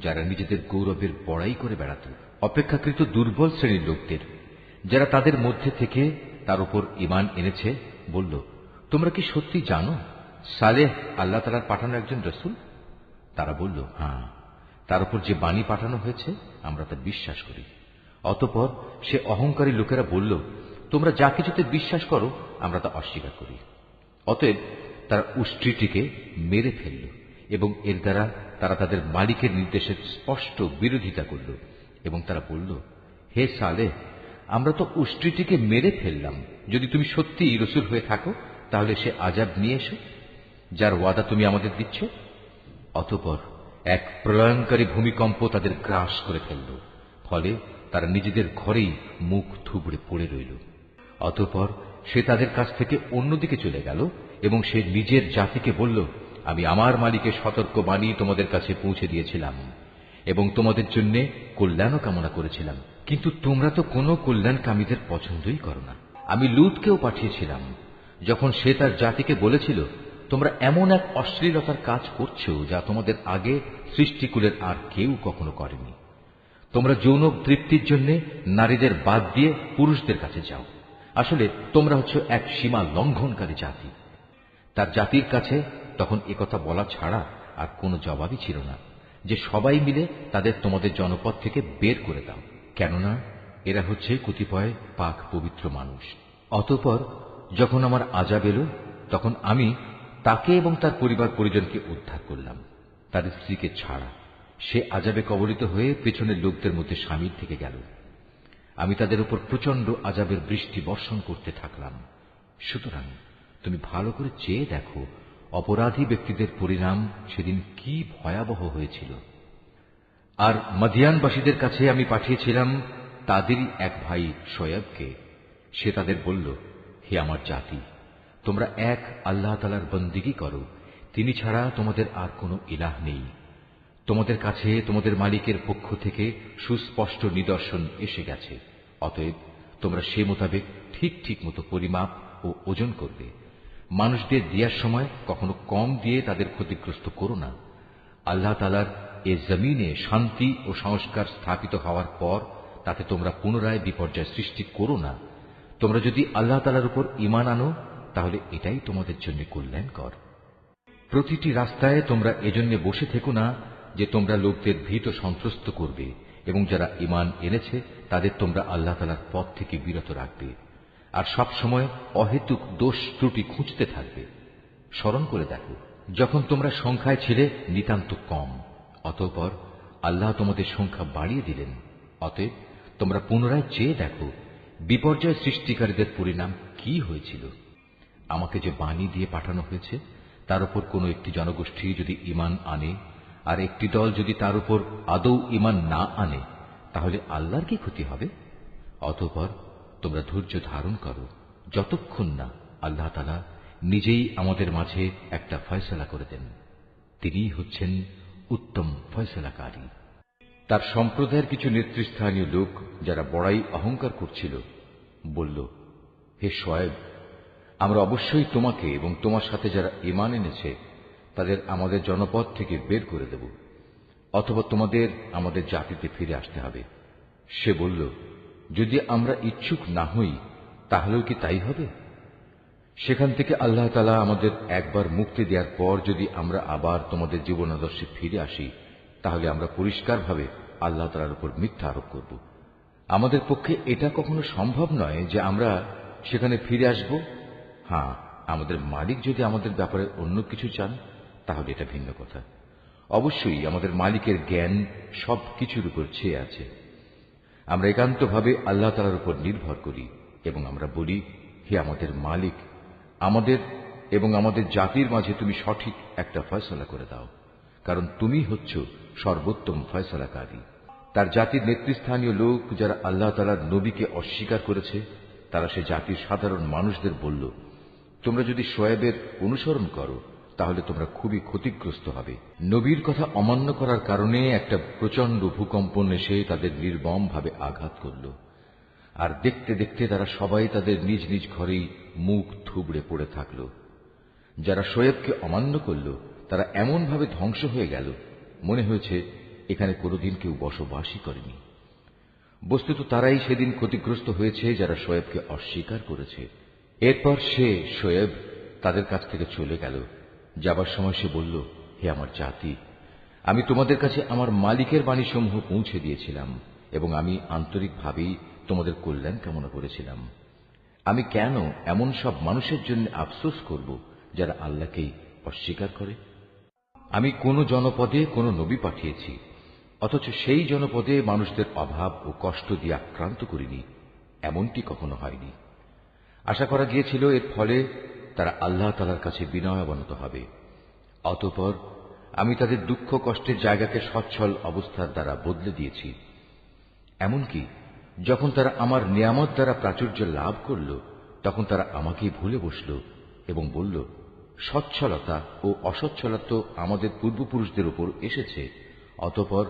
যারা নিজেদের গৌরবের বড়াই করে বেড়াত, অপেক্ষাকৃত দুর্বল শ্রেণীর লোকদের যারা তাদের মধ্যে থেকে তার উপর ঈমান এনেছে, বলল, তোমরা কি সত্যি জানো সালেহ আল্লাহ তাআলার পাঠানো একজন রাসূল? তারা বলল, হ্যাঁ, তার উপর যে বাণী পাঠানো হয়েছে আমরা তা বিশ্বাস করি। অতঃপর সে অহংকারী লোকেরা বলল, তোমরা যা কিছুতে বিশ্বাস করো আমরা তা অস্বীকার করি। অতএব তারা উষ্ট্রিটিকে মেরে ফেলল এবং এর দ্বারা তারা তাদের মালিকের নির্দেশের স্পষ্ট বিরোধিতা করল এবং তারা বলল, হে সালেহ, আমরা তো উষ্ট্রিটিকে মেরে ফেললাম, যদি তুমি সত্যিই রাসূল হয়ে থাকো তাহলে সে আযাব নিয়ে এসো যার ওয়াদা তুমি আমাদের দিচ্ছ। অতঃপর এক প্রলয়ঙ্কারী ভূমিকম্প তাদের গ্রাস করে ফেলল, ফলে তারা নিজেদের ঘরেই মুখ থুবড়ে পড়ে রইল। অতঃপর সে তাদের কাছ থেকে অন্যদিকে চলে গেল এবং সে নিজের জাতিকে বলল, আমি আমার মালিকের সতর্ক বাণী তোমাদের কাছে পৌঁছে দিয়েছিলাম এবং তোমাদের জন্য কল্যাণও কামনা করেছিলাম, কিন্তু তোমরা তো কোনো কল্যাণকামীদের পছন্দই করো না। আমি লূতকেও পাঠিয়েছিলাম যখন সে তার জাতিকে বলেছিল, তোমরা এমন এক অশ্লীলতার কাজ করছো যা তোমাদের আগে সৃষ্টিকুলের আর কেউ কখনো করেনি। তোমরা যৌন তৃপ্তির জন্য নারীদের বাদ দিয়ে পুরুষদের কাছে যাও। আসলে তোমরা হচ্ছে এক সীমা লঙ্ঘনকারী জাতি। তার জাতির কাছে তখন একথা বলা ছাড়া আর কোনো জবাবই ছিল না যে সবাই মিলে তাদের তোমাদের জনপদ থেকে বের করে দাও, কেননা এরা হচ্ছে কতিপয় পাক পবিত্র মানুষ। অতঃপর যখন আমার আযাব এলো তখন আমি তাকে এবং তার পরিবার পরিজনকে উদ্ধার করলাম, তার স্ত্রীকে ছাড়া। সে আযাবে কবলিত হয়ে পেছনের লোকদের মধ্যে শামিল থেকে গেল। আমি তাদের উপর প্রচন্ড আযাবের বৃষ্টি বর্ষণ করতে থাকলাম। সুতরাং তুমি ভালো করে চেয়ে দেখো অপরাধী ব্যক্তিদের পরিণাম সেদিন কি ভয়াবহ হয়েছিল। আর মদিয়ানবাসীদের কাছে আমি পাঠিয়েছিলাম তাদেরই এক ভাই শোয়েবকে। সে তাদের বলল, হে আমার জাতি, তোমরা এক আল্লাহ তাআলার বন্দেগী করো, তিনি ছাড়া তোমাদের আর কোনো ইলাহ নেই। তোমাদের কাছে তোমাদের মালিকের পক্ষ থেকে সুস্পষ্ট নিদর্শন এসে গেছে, অতএব তোমরা সে মোতাবেক ঠিক ঠিক মতো পরিমাপ ও ওজন করবে। মানুষদের দেওয়ার সময় কখনো কম দিয়ে তাদের ক্ষতিগ্রস্ত করো না। আল্লাহ তাআলার এ জমিনে শান্তি ও সংস্কার স্থাপিত হওয়ার পর তাতে তোমরা পুনরায় বিপর্যয় সৃষ্টি করো না। তোমরা যদি আল্লাহ তাআলার উপর ঈমান আনো তাহলে এটাই তোমাদের জন্য কল্যাণকর। প্রতিটি রাস্তায় তোমরা এজন্য বসে থেকো না যে তোমরা লোকদের ভীত সন্ত্রস্ত করবে, এবং যারা ঈমান এনেছে তাদের তোমরা আল্লাহ তাআলার পথ থেকে বিরত রাখবে, আর সব সময় অহেতুক দোষ ত্রুটি খুঁজতে থাকবে। স্মরণ করে দেখো, যখন তোমরা সংখ্যায় ছিলে নিতান্ত কম, অতঃপর আল্লাহ তোমাদের সংখ্যা বাড়িয়ে দিলেন। অতএব তোমরা পুনরায় চেয়ে দেখো বিপর্যয় সৃষ্টিকারীদের পরিণাম কি হয়েছিল। আমাকে যে বাণী দিয়ে পাঠানো হয়েছে তার উপর কোনো একটি জনগোষ্ঠী যদি ঈমান আনে আর একটি দল যদি তার উপর আদৌ ঈমান না আনে, তাহলে আল্লাহর কি ক্ষতি হবে? অতঃপর তোমরা ধৈর্য ধারণ করো যতক্ষণ না আল্লাহ তাআলা নিজেই আমাদের মাঝে একটা ফয়সালা করে দেন। তিনিই হচ্ছেন উত্তম ফয়সালাকারী। তার সম্প্রদায়ের কিছু নেতৃস্থানীয় লোক যারা বড়াই অহংকার করছিল বলল, হে শোয়েব, আমরা অবশ্যই তোমাকে এবং তোমার সাথে যারা ঈমান এনেছে তাদের আমাদের জনপদ থেকে বের করে দেব, অথবা তোমাদের আমাদের জাতিতে ফিরে আসতে হবে। সে বলল, যদি আমরা ইচ্ছুক না হই তাহলেও কি তাই হবে? সেখান থেকে আল্লাহ তাআলা আমাদের একবার মুক্তি দেওয়ার পর যদি আমরা আবার তোমাদের জীবনাদর্শে ফিরে আসি, তাহলে আমরা পরিষ্কারভাবে আল্লাহ তাআলার উপর মিথ্যা আরোপ করব। আমাদের পক্ষে এটা কখনো সম্ভব নয় যে আমরা সেখানে ফিরে আসব। হ্যাঁ, আমাদের মালিক যদি আমাদের ব্যাপারে অন্য কিছু চান তাহলে এটা ভিন্ন কথা। অবশ্যই আমাদের মালিকের জ্ঞান সব কিছুর উপর ছেয়ে আছে। আমরা একান্তভাবে আল্লাহ তাআলার উপর নির্ভর করি এবং আমরা বলি, হে আমাদের মালিক, আমাদের এবং আমাদের জাতির মাঝে তুমি সঠিক একটা ফয়সালা করে দাও, কারণ তুমি হচ্ছ সর্বোত্তম ফয়সালাকারী। তার জাতির নেতৃস্থানীয় লোক যারা আল্লাহ তাআলার নবীকে অস্বীকার করেছে, তারা সে জাতির সাধারণ মানুষদের বলল, তোমরা যদি শোয়েবের অনুসরণ করো তাহলে তোমরা খুবই ক্ষতিগ্রস্ত হবে। নবীর কথা অমান্য করার কারণে একটা প্রচন্ড ভূকম্পন এসে তাদের নির্মমভাবে আঘাত করল, আর দেখতে দেখতে তারা সবাই তাদের নিজ নিজ ঘরেই মুখ থুবড়ে পড়ে থাকল। যারা শোয়েবকে অমান্য করল তারা এমনভাবে ধ্বংস হয়ে গেল, মনে হয়েছে এখানে কোনোদিন কেউ বসবাসই করেনি। বস্তুত তারাই সেদিন ক্ষতিগ্রস্ত হয়েছে যারা শোয়েবকে অস্বীকার করেছে। এরপর সে শোয়েব তাদের কাছ থেকে চলে গেল। যাবার সময় সে বলল, হে আমার জাতি, আমি তোমাদের কাছে আমার মালিকের বাণীসমূহ পৌঁছে দিয়েছিলাম এবং আমি আন্তরিকভাবেই তোমাদের কল্যাণ কামনা করেছিলাম। আমি কেন এমন সব মানুষের জন্য আফসোস করব যারা আল্লাহকেই অস্বীকার করে? আমি কোন জনপদে কোন নবী পাঠিয়েছি, অথচ সেই জনপদে মানুষদের অভাব ও কষ্ট দিয়ে আক্রান্ত করিনি, এমনটি কখনো হয়নি। আশা করা গিয়েছিল এর ফলে তারা আল্লাহ তাআলার কাছে বিনয়াবনত হবে। অতঃপর আমি তাদের দুঃখ কষ্টের জায়গাকে সচ্ছল অবস্থার দ্বারা বদলে দিয়েছি। এমনকি যখন তারা আমার নিয়ামত দ্বারা প্রাচুর্য লাভ করল, তখন তারা আমাকেই ভুলে বসল এবং বলল, সচ্ছলতা ও অসচ্ছলতা তো আমাদের পূর্বপুরুষদের উপর এসেছে। অতঃপর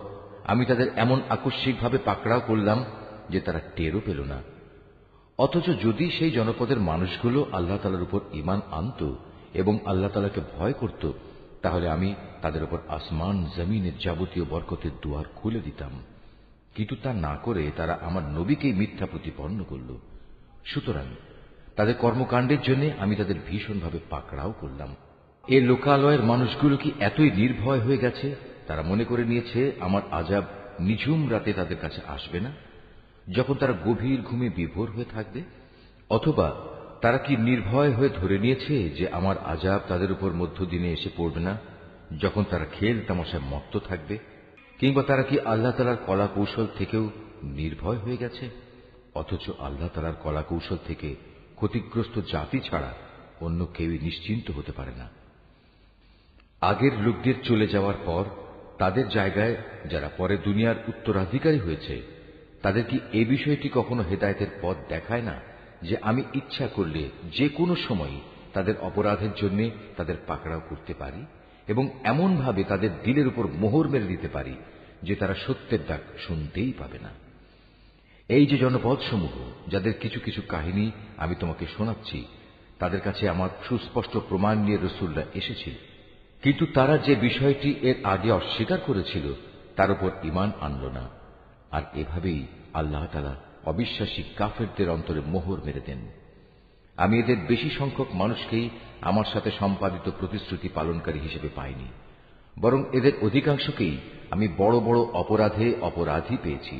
আমি তাদের এমন আকস্মিকভাবে পাকড়াও করলাম যে তারা টেরও পেল না। অথচ যদি সেই জনপদের মানুষগুলো আল্লাহ তাআলার উপর ঈমান আনত এবং আল্লাহ তাআলাকে ভয় করত, তাহলে আমি তাদের উপর আসমান জমিনের যাবতীয় বরকতের দুয়ার খুলে দিতাম। কিন্তু তা না করে তারা আমার নবীকেই মিথ্যা প্রতিপন্ন করল। সুতরাং তাদের কর্মকাণ্ডের জন্য আমি তাদের ভীষণভাবে পাকড়াও করলাম। এ লোকালয়ের মানুষগুলো কি এতই নির্ভয় হয়ে গেছে তারা মনে করে নিয়েছে আমার আযাব নিঝুম রাতে তাদের কাছে আসবে না, যখন তারা গভীর ঘুমে বিভোর হয়ে থাকবে? অথবা তারা কি নির্ভয় হয়ে ধরে নিয়েছে যে আমার আযাব তাদের উপর মধ্যদিনে এসে পড়বে না, যখন তারা খেল তামাশায় মত্ত থাকবে? কিংবা তারা কি আল্লাহ তাআলার কলা কৌশল থেকেও নির্ভয় হয়ে গেছে? অথচ আল্লাহ তাআলার কলা কৌশল থেকে ক্ষতিগ্রস্ত জাতি ছাড়া অন্য কেউই নিশ্চিন্ত হতে পারে না। আগের লোকদের চলে যাওয়ার পর তাদের জায়গায় যারা পরে দুনিয়ার উত্তরাধিকারী হয়েছে, তাদের কি এ বিষয়টি কখনো হেদায়েতের পথ দেখায় না যে আমি ইচ্ছা করলে যে কোনো সময় তাদের অপরাধের জন্য তাদের পাকড়াও করতে পারি এবং এমন ভাবে তাদের দিলের উপর মোহর মেরে দিতে পারি যে তারা সত্যের ডাক শুনতেই পাবে না। এই যে জনপদসমূহ যাদের কিছু কিছু কাহিনী আমি তোমাকে শোনাচ্ছি, তাদের কাছে আমার সুস্পষ্ট প্রমাণ নিয়ে রাসূলরা এসেছিল, কিন্তু তারা যে বিষয়টি এর আগে অস্বীকার করেছিল তার উপর ঈমান আনল না। আর এভাবেই আল্লাহ তাআলা অবিশ্বাসী কাফেরদের অন্তরে মোহর মেরে দেন। আমি এদের বেশি সংখ্যক মানুষকেই আমার সাথে সম্পাদিত প্রতিশ্রুতি পালনকারী হিসেবে পাইনি, বরং এদের অধিকাংশকেই আমি বড় বড় অপরাধে অপরাধী পেয়েছি।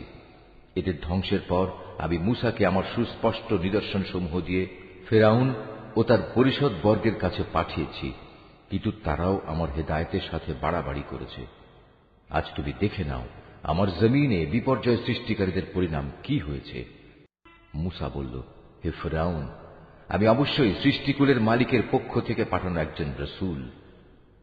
এদের ধ্বংসের পর আমি মূসাকে আমার সুস্পষ্ট নিদর্শন সমূহ দিয়ে ফেরাউন ও তার পরিষদ বর্গের কাছে পাঠিয়েছি, কিন্তু তারাও আমার হেদায়েতের সাথে বাড়াবাড়ি করেছে। আজ তুমি দেখে নাও আমার জমিনে বিপর্যয় সৃষ্টিকারীদের পরিণাম কি হয়েছে। মূসা বলল, হে ফেরাউন, আমি অবশ্যই সৃষ্টিকুলের মালিকের পক্ষ থেকে পাঠানো একজন রাসূল।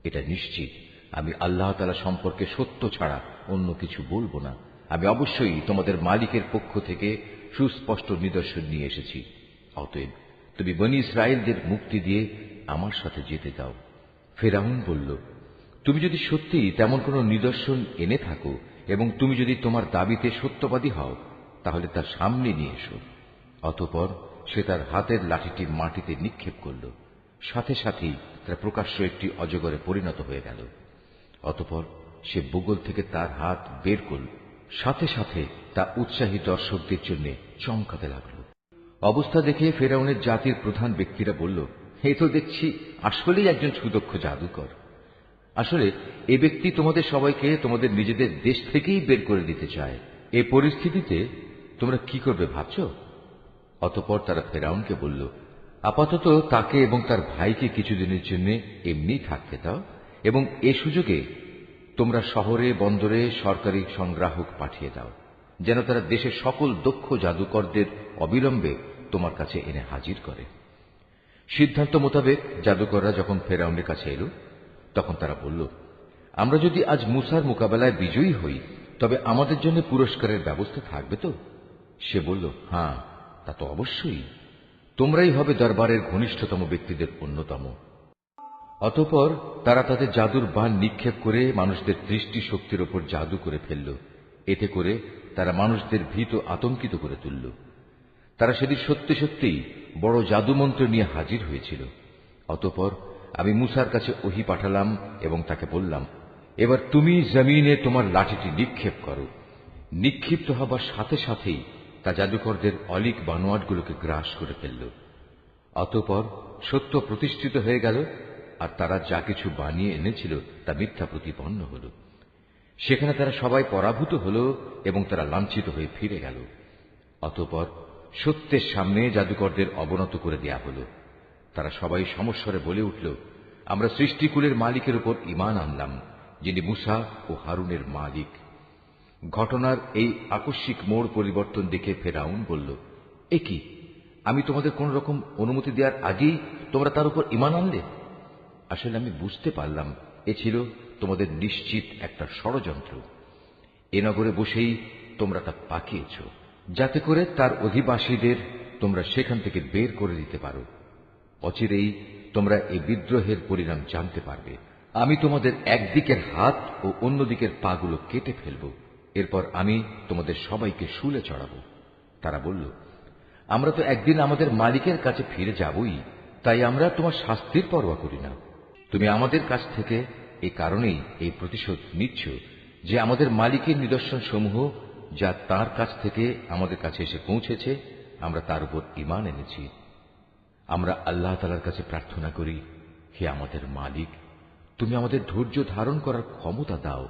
এটা নিশ্চিত আমি আল্লাহ তাআলা সম্পর্কে সত্য ছাড়া অন্য কিছু বলবো না। আমি অবশ্যই তোমাদের মালিকের পক্ষ থেকে সুস্পষ্ট নিদর্শন নিয়ে এসেছি। অতএব তুমি বনী ইসরায়েলদের মুক্তি দিয়ে আমার সাথে যেতে দাও। ফেরাউন বলল, তুমি যদি সত্যি তেমন কোন নিদর্শন এনে থাকো এবং তুমি যদি তোমার দাবিতে সত্যবাদী হও, তাহলে তার সামনে নিয়ে এসো। অতঃপর সে তার হাতের লাঠিটি মাটিতে নিক্ষেপ করল, সাথে সাথেই তার প্রকাশ্য একটি অজগরে পরিণত হয়ে গেল। অতঃপর সে বুগল থেকে তার হাত বের করল, সাথে সাথে তা উৎসাহী দর্শকদের জন্য চমকাতে লাগল। অবস্থা দেখে ফেরাউনের জাতির প্রধান ব্যক্তিরা বলল, এই তো দেখছি আসলেই একজন সুদক্ষ জাদুকর। আসলে এ ব্যক্তি তোমাদের সবাইকে তোমাদের নিজেদের দেশ থেকেই বের করে দিতে চায়। এ পরিস্থিতিতে তোমরা কি করবে ভাবছ? অতঃপর তারা ফেরাউনকে বলল, আপাতত তাকে এবং তার ভাইকে কিছুদিনের জন্য এমনি থাকতে দাও এবং এ সুযোগে তোমরা শহরে বন্দরে সরকারি সংগ্রাহক পাঠিয়ে দাও, যেন তারা দেশের সকল দক্ষ জাদুকরদের অবিলম্বে তোমার কাছে এনে হাজির করে। সিদ্ধান্ত মোতাবেক জাদুকররা যখন ফেরাউনের কাছে এলো, তখন তারা বলল, আমরা যদি আজ মূসার মোকাবেলায় বিজয়ী হই, তবে আমাদের জন্য পুরস্কারের ব্যবস্থা থাকবে তো? সে বলল, হ্যাঁ, তা তো অবশ্যই। তোমরাই হবে দরবারের ঘনিষ্ঠতম ব্যক্তিদের অন্যতম। অতঃপর তারা তাদের জাদুর বাণ নিক্ষেপ করে মানুষদের দৃষ্টি শক্তির ওপর জাদু করে ফেলল। এতে করে তারা মানুষদের ভীত আতঙ্কিত করে তুলল। তারা সেদিন সত্যি সত্যিই বড় জাদুমন্ত্র নিয়ে হাজির হয়েছিল। অতঃপর আমি মূসার কাছে ওহী পাঠালাম এবং তাকে বললাম, এবার তুমি জমিনে তোমার লাঠিটি নিক্ষেপ করো। নিক্ষিপ্ত হবার সাথে সাথেই তা জাদুকরদের অলিক বানোয়াটগুলোকে গ্রাস করে ফেলল। অতঃপর সত্য প্রতিষ্ঠিত হয়ে গেল, আর তারা যা কিছু বানিয়ে এনেছিল তা মিথ্যা প্রতিপন্ন হল। সেখানে তারা সবাই পরাভূত হল এবং তারা লাঞ্ছিত হয়ে ফিরে গেল। অতঃপর সত্যের সামনে জাদুকরদের অবনত করে দেয়া হল। তারা সবাই সমস্বরে বলে উঠল, আমরা সৃষ্টিকুলের মালিকের উপর ঈমান আনলাম, যিনি মূসা ও হারুনের মালিক। ঘটনার এই আকস্মিক মোড় পরিবর্তন দেখে ফেরাউন বলল, এ কি, আমি তোমাদের কোন রকম অনুমতি দেওয়ার আগেই তোমরা তার উপর ঈমান আনলে? আসলে আমি বুঝতে পারলাম এ ছিল তোমাদের নিশ্চিত একটা ষড়যন্ত্র। এ নগরে বসেই তোমরা তা পাকিয়েছ, যাতে করে তার অধিবাসীদের তোমরা সেখান থেকে বের করে দিতে পারো। অচিরেই তোমরা এই বিদ্রোহের পরিণাম জানতে পারবে। আমি তোমাদের একদিকের হাত ও অন্যদিকের পাগুলো কেটে ফেলব, এরপর আমি তোমাদের সবাইকে শুলে চড়াবো। তারা বলল, আমরা তো একদিন আমাদের মালিকের কাছে ফিরে যাবই, তাই আমরা তোমার শাস্তির পরোয়া করি না। তুমি আমাদের কাছ থেকে এই কারণেই এই প্রতিশোধ নিচ্ছ যে আমাদের মালিকের নিদর্শন সমূহ যা তার কাছ থেকে আমাদের কাছে এসে পৌঁছেছে, আমরা তার উপর ঈমান এনেছি। আমরা আল্লাহ তাআলার কাছে প্রার্থনা করি, হে আমাদের মালিক, তুমি আমাদের ধৈর্য ধারণ করার ক্ষমতা দাও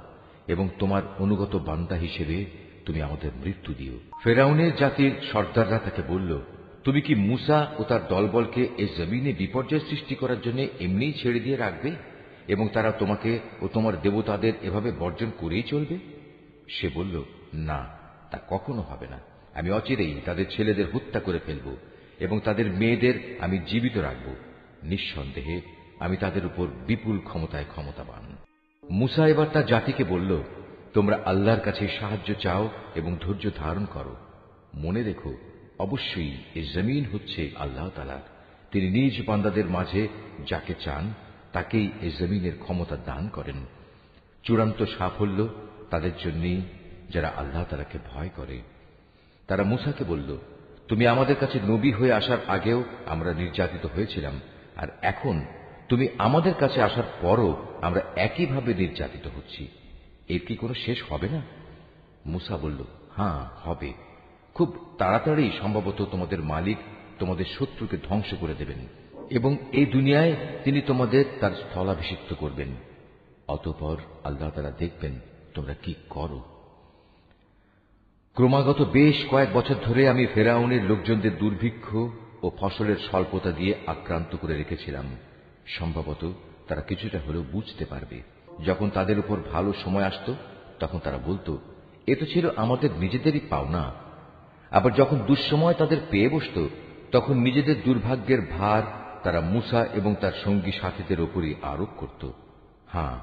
এবং তোমার অনুগত বান্দা হিসেবে তুমি আমাদের মৃত্যু দিও। ফেরাউনের জাতির সর্দাররা তাকে বলল, তুমি কি মূসা ও তার দলবলকে এই জমিনে বিপর্যয় সৃষ্টি করার জন্য এমনিই ছেড়ে দিয়ে রাখবে এবং তারা তোমাকে ও তোমার দেবতাদের এভাবে বর্জন করেই চলবে? সে বলল, না, তা কখনো হবে না। আমি অচিরেই তাদের ছেলেদের হত্যা করে ফেলব এবং তাদের মেয়েদের আমি জীবিত রাখব। নিঃসন্দেহে আমি তাদের উপর বিপুল ক্ষমতায় ক্ষমতাবান। মুসা এবার তার জাতিকে বলল, তোমরা আল্লাহর কাছে সাহায্য চাও এবং ধৈর্য ধারণ করো। মনে রেখো, অবশ্যই এই জমিন হচ্ছে আল্লাহ তাআলার। তিনি নিজ বান্দাদের মাঝে যাকে চান তাকেই এই জমিনের ক্ষমতা দান করেন। চূড়ান্ত সাফল্য তাদের জন্যই যারা আল্লাহ তাআলাকে ভয় করে। তারা মুসাকে বলল, তুমি আমাদের কাছে নবী হয়ে আসার আগেও আমরা নির্যাতিত হয়েছিলাম, আর এখন তুমি আমাদের কাছে আসার পরও আমরা একইভাবে নির্যাতিত হচ্ছি। এর কি কোনো শেষ হবে না? মুসা বলল, হ্যাঁ হবে। খুব তাড়াতাড়ি সম্ভবত তোমাদের মালিক তোমাদের শত্রুকে ধ্বংস করে দেবেন এবং এই দুনিয়ায় তিনি তোমাদের তার স্থলাভিষিক্ত করবেন। অতঃপর আল্লাহ তাআলা দেখবেন তোমরা কি করো। ক্রমাগত বেশ কয়েক বছর ধরে আমি ফেরাউনের লোকজনদের দুর্ভিক্ষ ও ফসলের স্বল্পতা দিয়ে আক্রান্ত করে রেখেছিলাম। সম্ভবত তারা কিছুটা হলেও বুঝতে পারবে। যখন তাদের উপর ভালো সময় আসত তখন তারা বলতো, এ তো ছিল আমাদের নিজেদেরই পাওনা। আবার যখন দুঃসময় তাদের পেয়ে বসত তখন নিজেদের দুর্ভাগ্যের ভার তারা মুসা এবং তার সঙ্গী সাথীদের উপরই আরোপ করত। হ্যাঁ,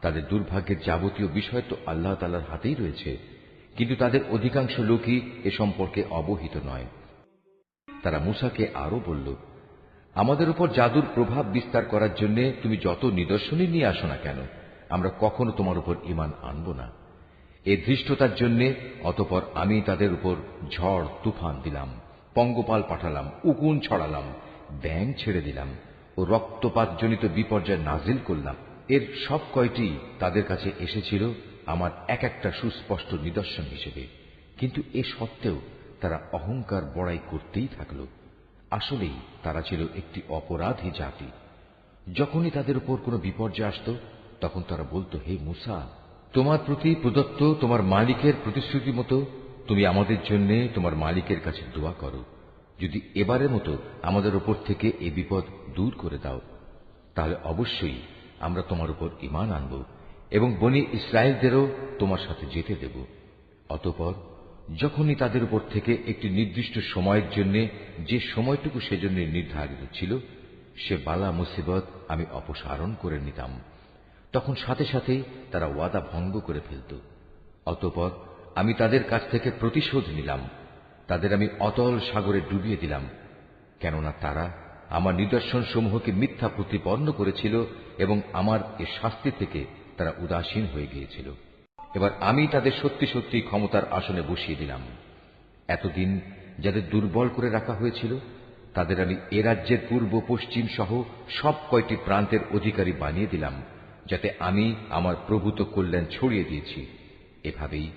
তাদের দুর্ভাগ্যের যাবতীয় বিষয় তো আল্লাহ তাআলার হাতেই রয়েছে, কিন্তু তাদের অধিকাংশ লোকই এ সম্পর্কে অবহিত নয়। তারা মুসাকে আরো বলল, আমাদের উপর জাদুর প্রভাব বিস্তার করার জন্য তুমি যত নিদর্শনই নিয়ে আসো না কেন, আমরা কখনো তোমার উপর ঈমান আনব না। এ ধৃষ্টতার জন্য অতঃপর আমি তাদের উপর ঝড় তুফান দিলাম, পঙ্গপাল পাঠালাম, উকুন ছড়ালাম, ব্যাঙ ছেড়ে দিলাম ও রক্তপাতজনিত বিপর্যয় নাজিল করলাম। এর সব কয়টি তাদের কাছে এসেছিল আমার এক একটা সুস্পষ্ট নিদর্শন হিসেবে, কিন্তু এ সত্ত্বেও তারা অহংকার বড়াই করতেই থাকল। আসলেই তারা ছিল একটি অপরাধী জাতি। যখনই তাদের উপর কোনো বিপর্যয় আসত তখন তারা বলতো, হে মুসা, তোমার প্রতি প্রদত্ত তোমার মালিকের প্রতিশ্রুতি মতো তুমি আমাদের জন্য তোমার মালিকের কাছে দোয়া করো। যদি এবারের মতো আমাদের উপর থেকে এ বিপদ দূর করে দাও, তাহলে অবশ্যই আমরা তোমার উপর ঈমান আনব এবং বনী ইসরায়েলদেরও তোমার সাথে যেতে দেব। অতঃপর যখনই তাদের উপর থেকে একটি নির্দিষ্ট সময়ের জন্য যে সময়টুকু সেজন্য নির্ধারিত ছিল সে বালা মুসিবত আমি অপসারণ করে নিতাম, তখন সাথে সাথেই তারা ওয়াদা ভঙ্গ করে ফেলত। অতঃপর আমি তাদের কাছ থেকে প্রতিশোধ নিলাম, তাদের আমি অতল সাগরে ডুবিয়ে দিলাম, কেননা তারা আমার নিদর্শন সমূহকে মিথ্যা প্রতিপন্ন করেছিল এবং আমার এ শাস্তি থেকে তারা উদাসীন হয়ে গিয়েছিল। এবার আমি তাদের সত্যি সত্যি ক্ষমতার আসনে বসিয়ে দিলাম। এতদিন যাদের দুর্বল করে রাখা হয়েছিল তাদের আমি এ রাজ্যের পূর্ব পশ্চিম সহ সব কয়টি প্রান্তের অধিকারী বানিয়ে দিলাম, যাতে আমি আমার প্রভূত কল্যাণ ছড়িয়ে দিয়েছি। এভাবেই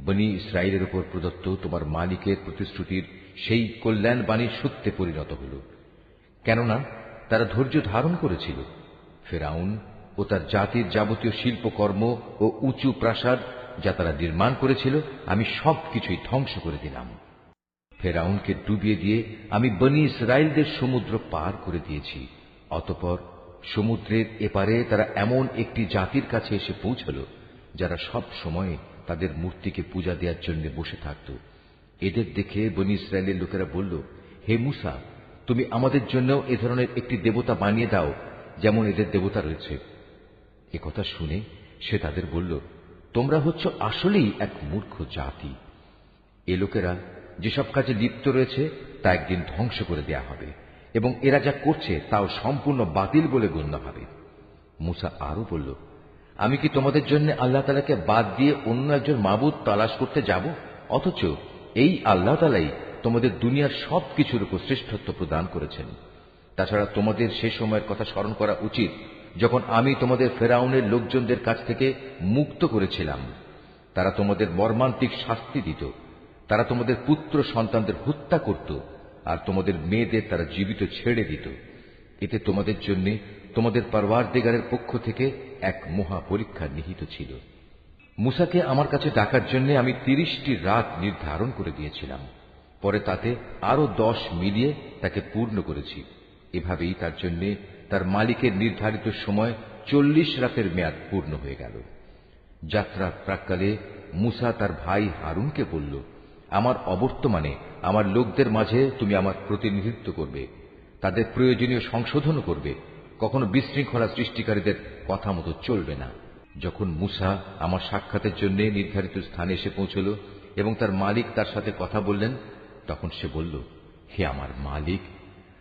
বনী ইসরায়েলের উপর প্রদত্ত তোমার মালিকের প্রতিশ্রুতির সেই কল্যাণ বাণী সত্যে পরিণত হল, কেননা তারা ধৈর্য ধারণ করেছিল। ফেরাউন ও তার জাতির যাবতীয় শিল্পকর্ম ও উঁচু প্রাসাদ যা তারা নির্মাণ করেছিল আমি সবকিছুই ধ্বংস করে দিলাম। ফেরাউনকে ডুবিয়ে দিয়ে আমি বনী ইসরায়েলদের সমুদ্র পার করে দিয়েছি। অতঃপর সমুদ্রের এপারে তারা এমন একটি জাতির কাছে এসে পৌঁছল যারা সব সময় তাদের মূর্তিকে পূজা দেওয়ার জন্য বসে থাকত। এদের দেখে বনী ইসরায়েলের লোকেরা বলল, হে মুসা, তুমি আমাদের জন্য এ ধরনের একটি দেবতা বানিয়ে দাও যেমন এদের দেবতা রয়েছে। একথা শুনে সে তাদের বলল, তোমরা হচ্ছ আসলেই এক মূর্খ জাতি। এ লোকেরা যেসব কাজে লিপ্ত রয়েছে তা একদিন ধ্বংস করে দেয়া হবে এবং এরা যা করছে তাও সম্পূর্ণ বাতিল বলে গণ্য হবে। মুসা আরো বলল, আমি কি তোমাদের জন্য আল্লাহ তাআলাকে বাদ দিয়ে অন্য একজন মাবুদ তালাশ করতে যাব? অথচ এই আল্লাহ তাআলাই তোমাদের দুনিয়ার সব কিছুর উপর শ্রেষ্ঠত্ব প্রদান করেছেন। তাছাড়া তোমাদের সে সময়ের কথা স্মরণ করা উচিত যখন আমি তোমাদের ফেরাউনের লোকজনদের কাছ থেকে মুক্ত করেছিলাম। তারা তোমাদের মর্মান্তিক শাস্তি দিত, তারা তোমাদের পুত্র সন্তানদের হত্যা করত আর তোমাদের মেয়েদের তারা জীবিত ছেড়ে দিত। এতে তোমাদের জন্য তোমাদের পরওয়ারদিগারের পক্ষ থেকে এক মহা পরীক্ষা নিহিত ছিল। মুসাকে আমার কাছে ডাকার জন্য আমি 30টি রাত নির্ধারণ করে দিয়েছিলাম, পরে তাতে আরো 10 মিলিয়ে তাকে পূর্ণ করেছি। এভাবেই তার জন্য তার মালিকের নির্ধারিত সময় 40 রাতের মেয়াদ পূর্ণ হয়ে গেল। যাত্রার প্রাক্কালে মুসা তার ভাই হারুনকে বলল, আমার অবর্তমানে আমার লোকদের মাঝে তুমি আমার প্রতিনিধিত্ব করবে, তাদের প্রয়োজনীয় সংশোধনও করবে, কখনো বিশৃঙ্খলা সৃষ্টিকারীদের কথা মতো চলবে না। যখন মূসা আমার সাক্ষাতের জন্য নির্ধারিত স্থানে এসে পৌঁছল এবং তার মালিক তার সাথে কথা বললেন, তখন সে বলল, হে আমার মালিক,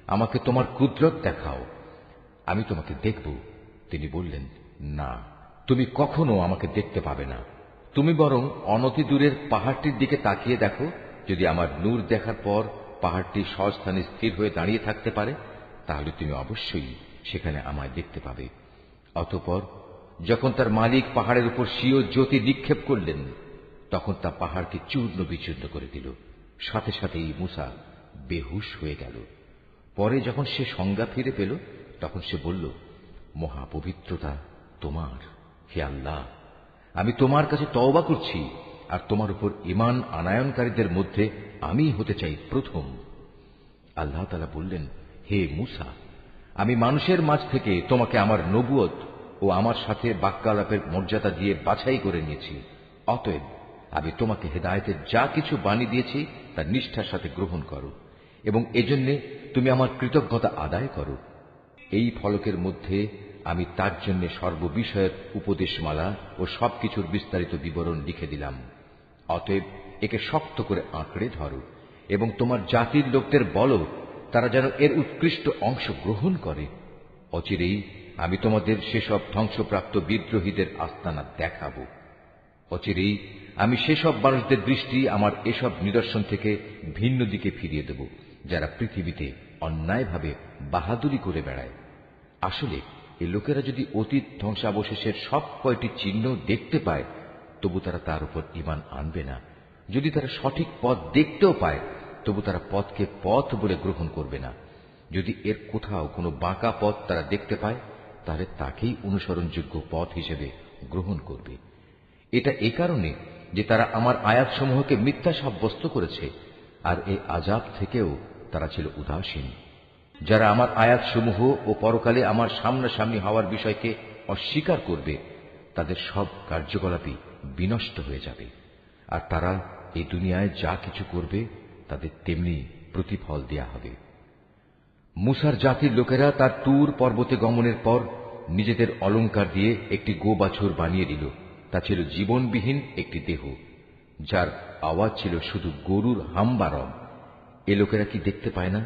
আমাকে তোমার কুদরত দেখাও, আমি তোমাকে দেখব। তিনি বললেন, না, তুমি কখনো আমাকে দেখতে পাবে না। তুমি বরং অনতি দূরের পাহাড়টির দিকে তাকিয়ে দেখো, যদি আমার নূর দেখার পর পাহাড়টি স্বস্থানে স্থির হয়ে দাঁড়িয়ে থাকতে পারে, তাহলে তুমি অবশ্যই সেখানে আমায় দেখতে পাবে। অতঃপর যখন তার মালিক পাহাড়ের উপর স্বীয় জ্যোতি নিক্ষেপ করলেন, তখন তা পাহাড়কে চূর্ণ বিচূর্ণ করে দিল। সাথে সাথেই মূসা বেহুশ হয়ে গেল। পরে যখন সে সংজ্ঞা ফিরে পেল, তখন সে বলল, মহাপবিত্রতা তোমার, হে আল্লাহ, আমি তোমার কাছে তওবা করছি, আর তোমার উপর ঈমান আনায়নকারীদের মধ্যে আমি হতে চাই প্রথম। আল্লাহ তাআলা বললেন, হে মূসা, আমি মানুষের মাঝ থেকে তোমাকে আমার নবুয়ত ও আমার সাথে বাক্যালাপের মর্যাদা দিয়ে বাছাই করে নিয়েছি। অতএব আমি তোমাকে হেদায়েতের যা কিছু বাণী দিয়েছি তা নিষ্ঠার সাথে গ্রহণ করো, এবং এজন্য তুমি আমার কৃতজ্ঞতা আদায় করো। এই ফলকের মধ্যে আমি তার জন্য সর্ববিষয়ের উপদেশমালা ও সবকিছুর বিস্তারিত বিবরণ লিখে দিলাম। অতএব একে শক্ত করে আঁকড়ে ধরো এবং তোমার জাতির লোকদের বলো, তারা যেন এর উৎকৃষ্ট অংশ গ্রহণ করে। অচিরেই আমি তোমাদের সেসব ধ্বংসপ্রাপ্ত বিদ্রোহীদের আস্তানা দেখাবো। অচিরেই আমি সেসব মানুষদের দৃষ্টি আমার এসব নিদর্শন থেকে ভিন্ন দিকে ফিরিয়ে দেব, যারা পৃথিবীতে অন্যায়ভাবে বাহাদুরি করে বেড়ায়। আসলে এ লোকেরা যদি অতীত ধ্বংসাবশেষের সব কয়টি চিহ্ন দেখতে পায়, তবু তারা তার উপর ঈমান আনবে না। যদি তারা সঠিক পথ দেখতেও পায়, তবু তারা পথকে পথ বলে গ্রহণ করবে না। যদি এর কোথাও কোনো বাঁকা পথ তারা দেখতে পায়, তাহলে তাকেই অনুসরণযোগ্য পথ হিসেবে গ্রহণ করবে। এটা এ কারণে যে তারা আমার আয়াতসমূহকে মিথ্যা সাব্যস্ত করেছে, আর এই আযাব থেকেও তারা ছিল উদাসীন। যারা আমার আয়াতসমূহ ও পরকালে আমার সামনাসামনি হওয়ার বিষয়কে অস্বীকার করবে, তাদের সব কার্যকলাপই বিনষ্ট হয়ে যাবে, আর তারা এই দুনিয়ায় যা কিছু করবে তাদের তেমনি প্রতিফল দেয়া হবে। মূসার জাতির লোকেরা তার তুর পর্বতে গমনের পর নিজেদের অলংকার দিয়ে একটি গোবাছুর বানিয়ে দিল। তা ছিল জীবনবিহীন একটি দেহ, যার আওয়াজ ছিল শুধু গরুর হাম্বারম। এ লোকেরা কি দেখতে পায় না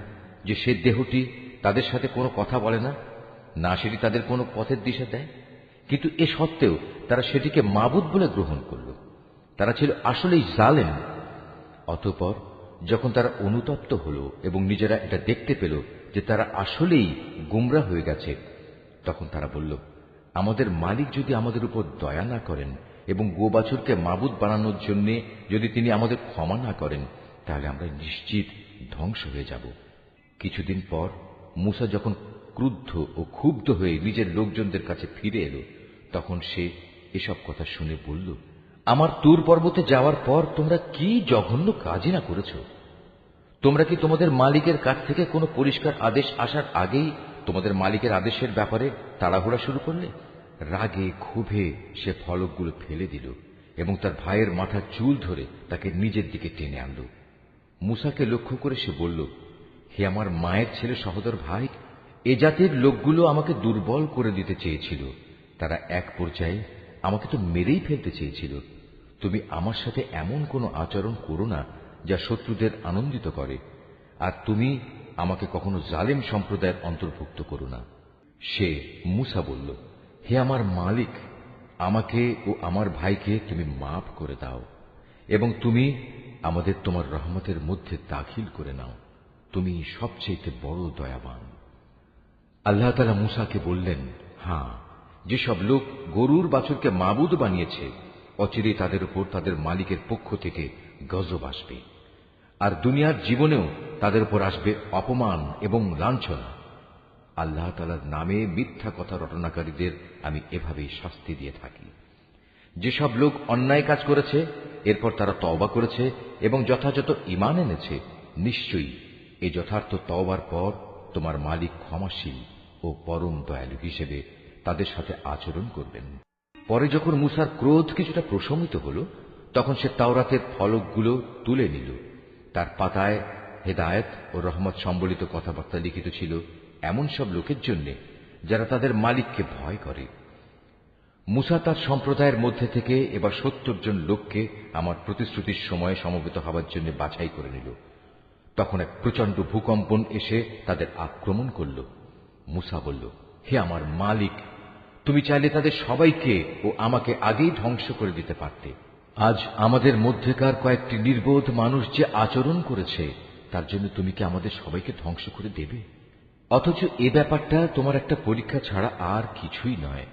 যে সে দেহটি তাদের সাথে কোনো কথা বলে না, না সেটি তাদের কোনো পথের দিশা দেয়? কিন্তু এ সত্ত্বেও তারা সেটিকে মাবুদ বলে গ্রহণ করল। তারা ছিল আসলেই জালেম। অতঃপর যখন তারা অনুতপ্ত হল এবং নিজেরা এটা দেখতে পেল যে তারা আসলেই গুমরাহ হয়ে গেছে, তখন তারা বলল, আমাদের মালিক যদি আমাদের উপর দয়া না করেন এবং গোবাছুরকে মাবুদ বানানোর জন্য যদি তিনি আমাদের ক্ষমা না করেন, তাহলে আমরা নিশ্চিত ধ্বংস হয়ে যাব। কিছুদিন পর মূসা যখন ক্রুদ্ধ ও ক্ষুব্ধ হয়ে নিজের লোকজনদের কাছে ফিরে এলো, তখন সে এসব কথা শুনে বলল, আমার তুর পর্বতে যাওয়ার পর তোমরা কি জঘন্য কাজই না করেছ? তোমরা কি তোমাদের মালিকের কাছ থেকে কোনো পরিষ্কার আদেশ আসার আগেই তোমাদের মালিকের আদেশের ব্যাপারে তাড়াহুড়া শুরু করলে? রাগে ক্ষোভে সে ফলকগুলো ফেলে দিল এবং তার ভাইয়ের মাথার চুল ধরে তাকে নিজের দিকে টেনে আনল। মূসাকে লক্ষ্য করে সে বলল, হে আমার মায়ের ছেলে সহোদর ভাই, এ জাতির লোকগুলো আমাকে দুর্বল করে দিতে চেয়েছিল। তারা এক পর্যায়ে আমাকে তো মেরেই ফেলতে চেয়েছিল। তুমি আমার সাথে এমন কোনো আচরণ করো না যা শত্রুদের আনন্দিত করে, আর তুমি আমাকে কখনো জালেম সম্প্রদায়ের অন্তর্ভুক্ত করো না। সে মূসা বলল, হে আমার মালিক, আমাকে ও আমার ভাইকে তুমি মাফ করে দাও এবং তুমি আমাদের তোমার রহমতের মধ্যে দাখিল করে নাও। তুমি সবচেয়ে বড় দয়াবান। আল্লাহ তাআলা মূসাকে বললেন, হ্যাঁ, যেসব লোক গরুর বাছুরকে মাবুদ বানিয়েছে, অচিরেই তাদের উপর তাদের মালিকের পক্ষ থেকে গজব আসবে, আর দুনিয়ার জীবনেও তাদের উপর আসবে অপমান এবং লাঞ্ছনা। আল্লাহ তাআলার নামে মিথ্যা কথা রটনাকারীদের আমি এভাবেই শাস্তি দিয়ে থাকি। যেসব লোক অন্যায় কাজ করেছে, এরপর তারা তওবা করেছে এবং যথাযথ ঈমান এনেছে, নিশ্চয়ই এই যথার্থ তওবার পর তোমার মালিক ক্ষমাশীল ও পরম দয়ালু হিসেবে তাদের সাথে আচরণ করবেন। পরে যখন মূসার ক্রোধ কিছুটা প্রশমিত হল, তখন সে তাওরাতের ফলকগুলো তুলে নিল। তার পাতায় হেদায়েত ও রহমত সম্বলিত কথাবার্তা লিখিত ছিল এমন সব লোকের জন্য যারা তাদের মালিককে ভয় করে। মুসা তার সম্প্রদায়ের মধ্যে থেকে এবার ৭০ জন লোককে আমার প্রতিশ্রুতির সময়ে সমবেত হওয়ার জন্য বাছাই করে নিল। তখন এক প্রচন্ড ভূকম্পন এসে তাদের আক্রমণ করল। মুসা বলল, হে আমার মালিক, তুমি চাইলে তাদের সবাইকে ও আমাকে আগেই ধ্বংস করে দিতে পারতে। আজ আমাদের মধ্যেকার কয়েকটি নির্বোধ মানুষ যে আচরণ করেছে তার জন্য তুমি কি আমাদের সবাইকে ধ্বংস করে দেবে? অথচ এ ব্যাপারটা তোমার একটা পরীক্ষা ছাড়া আর কিছুই নয়।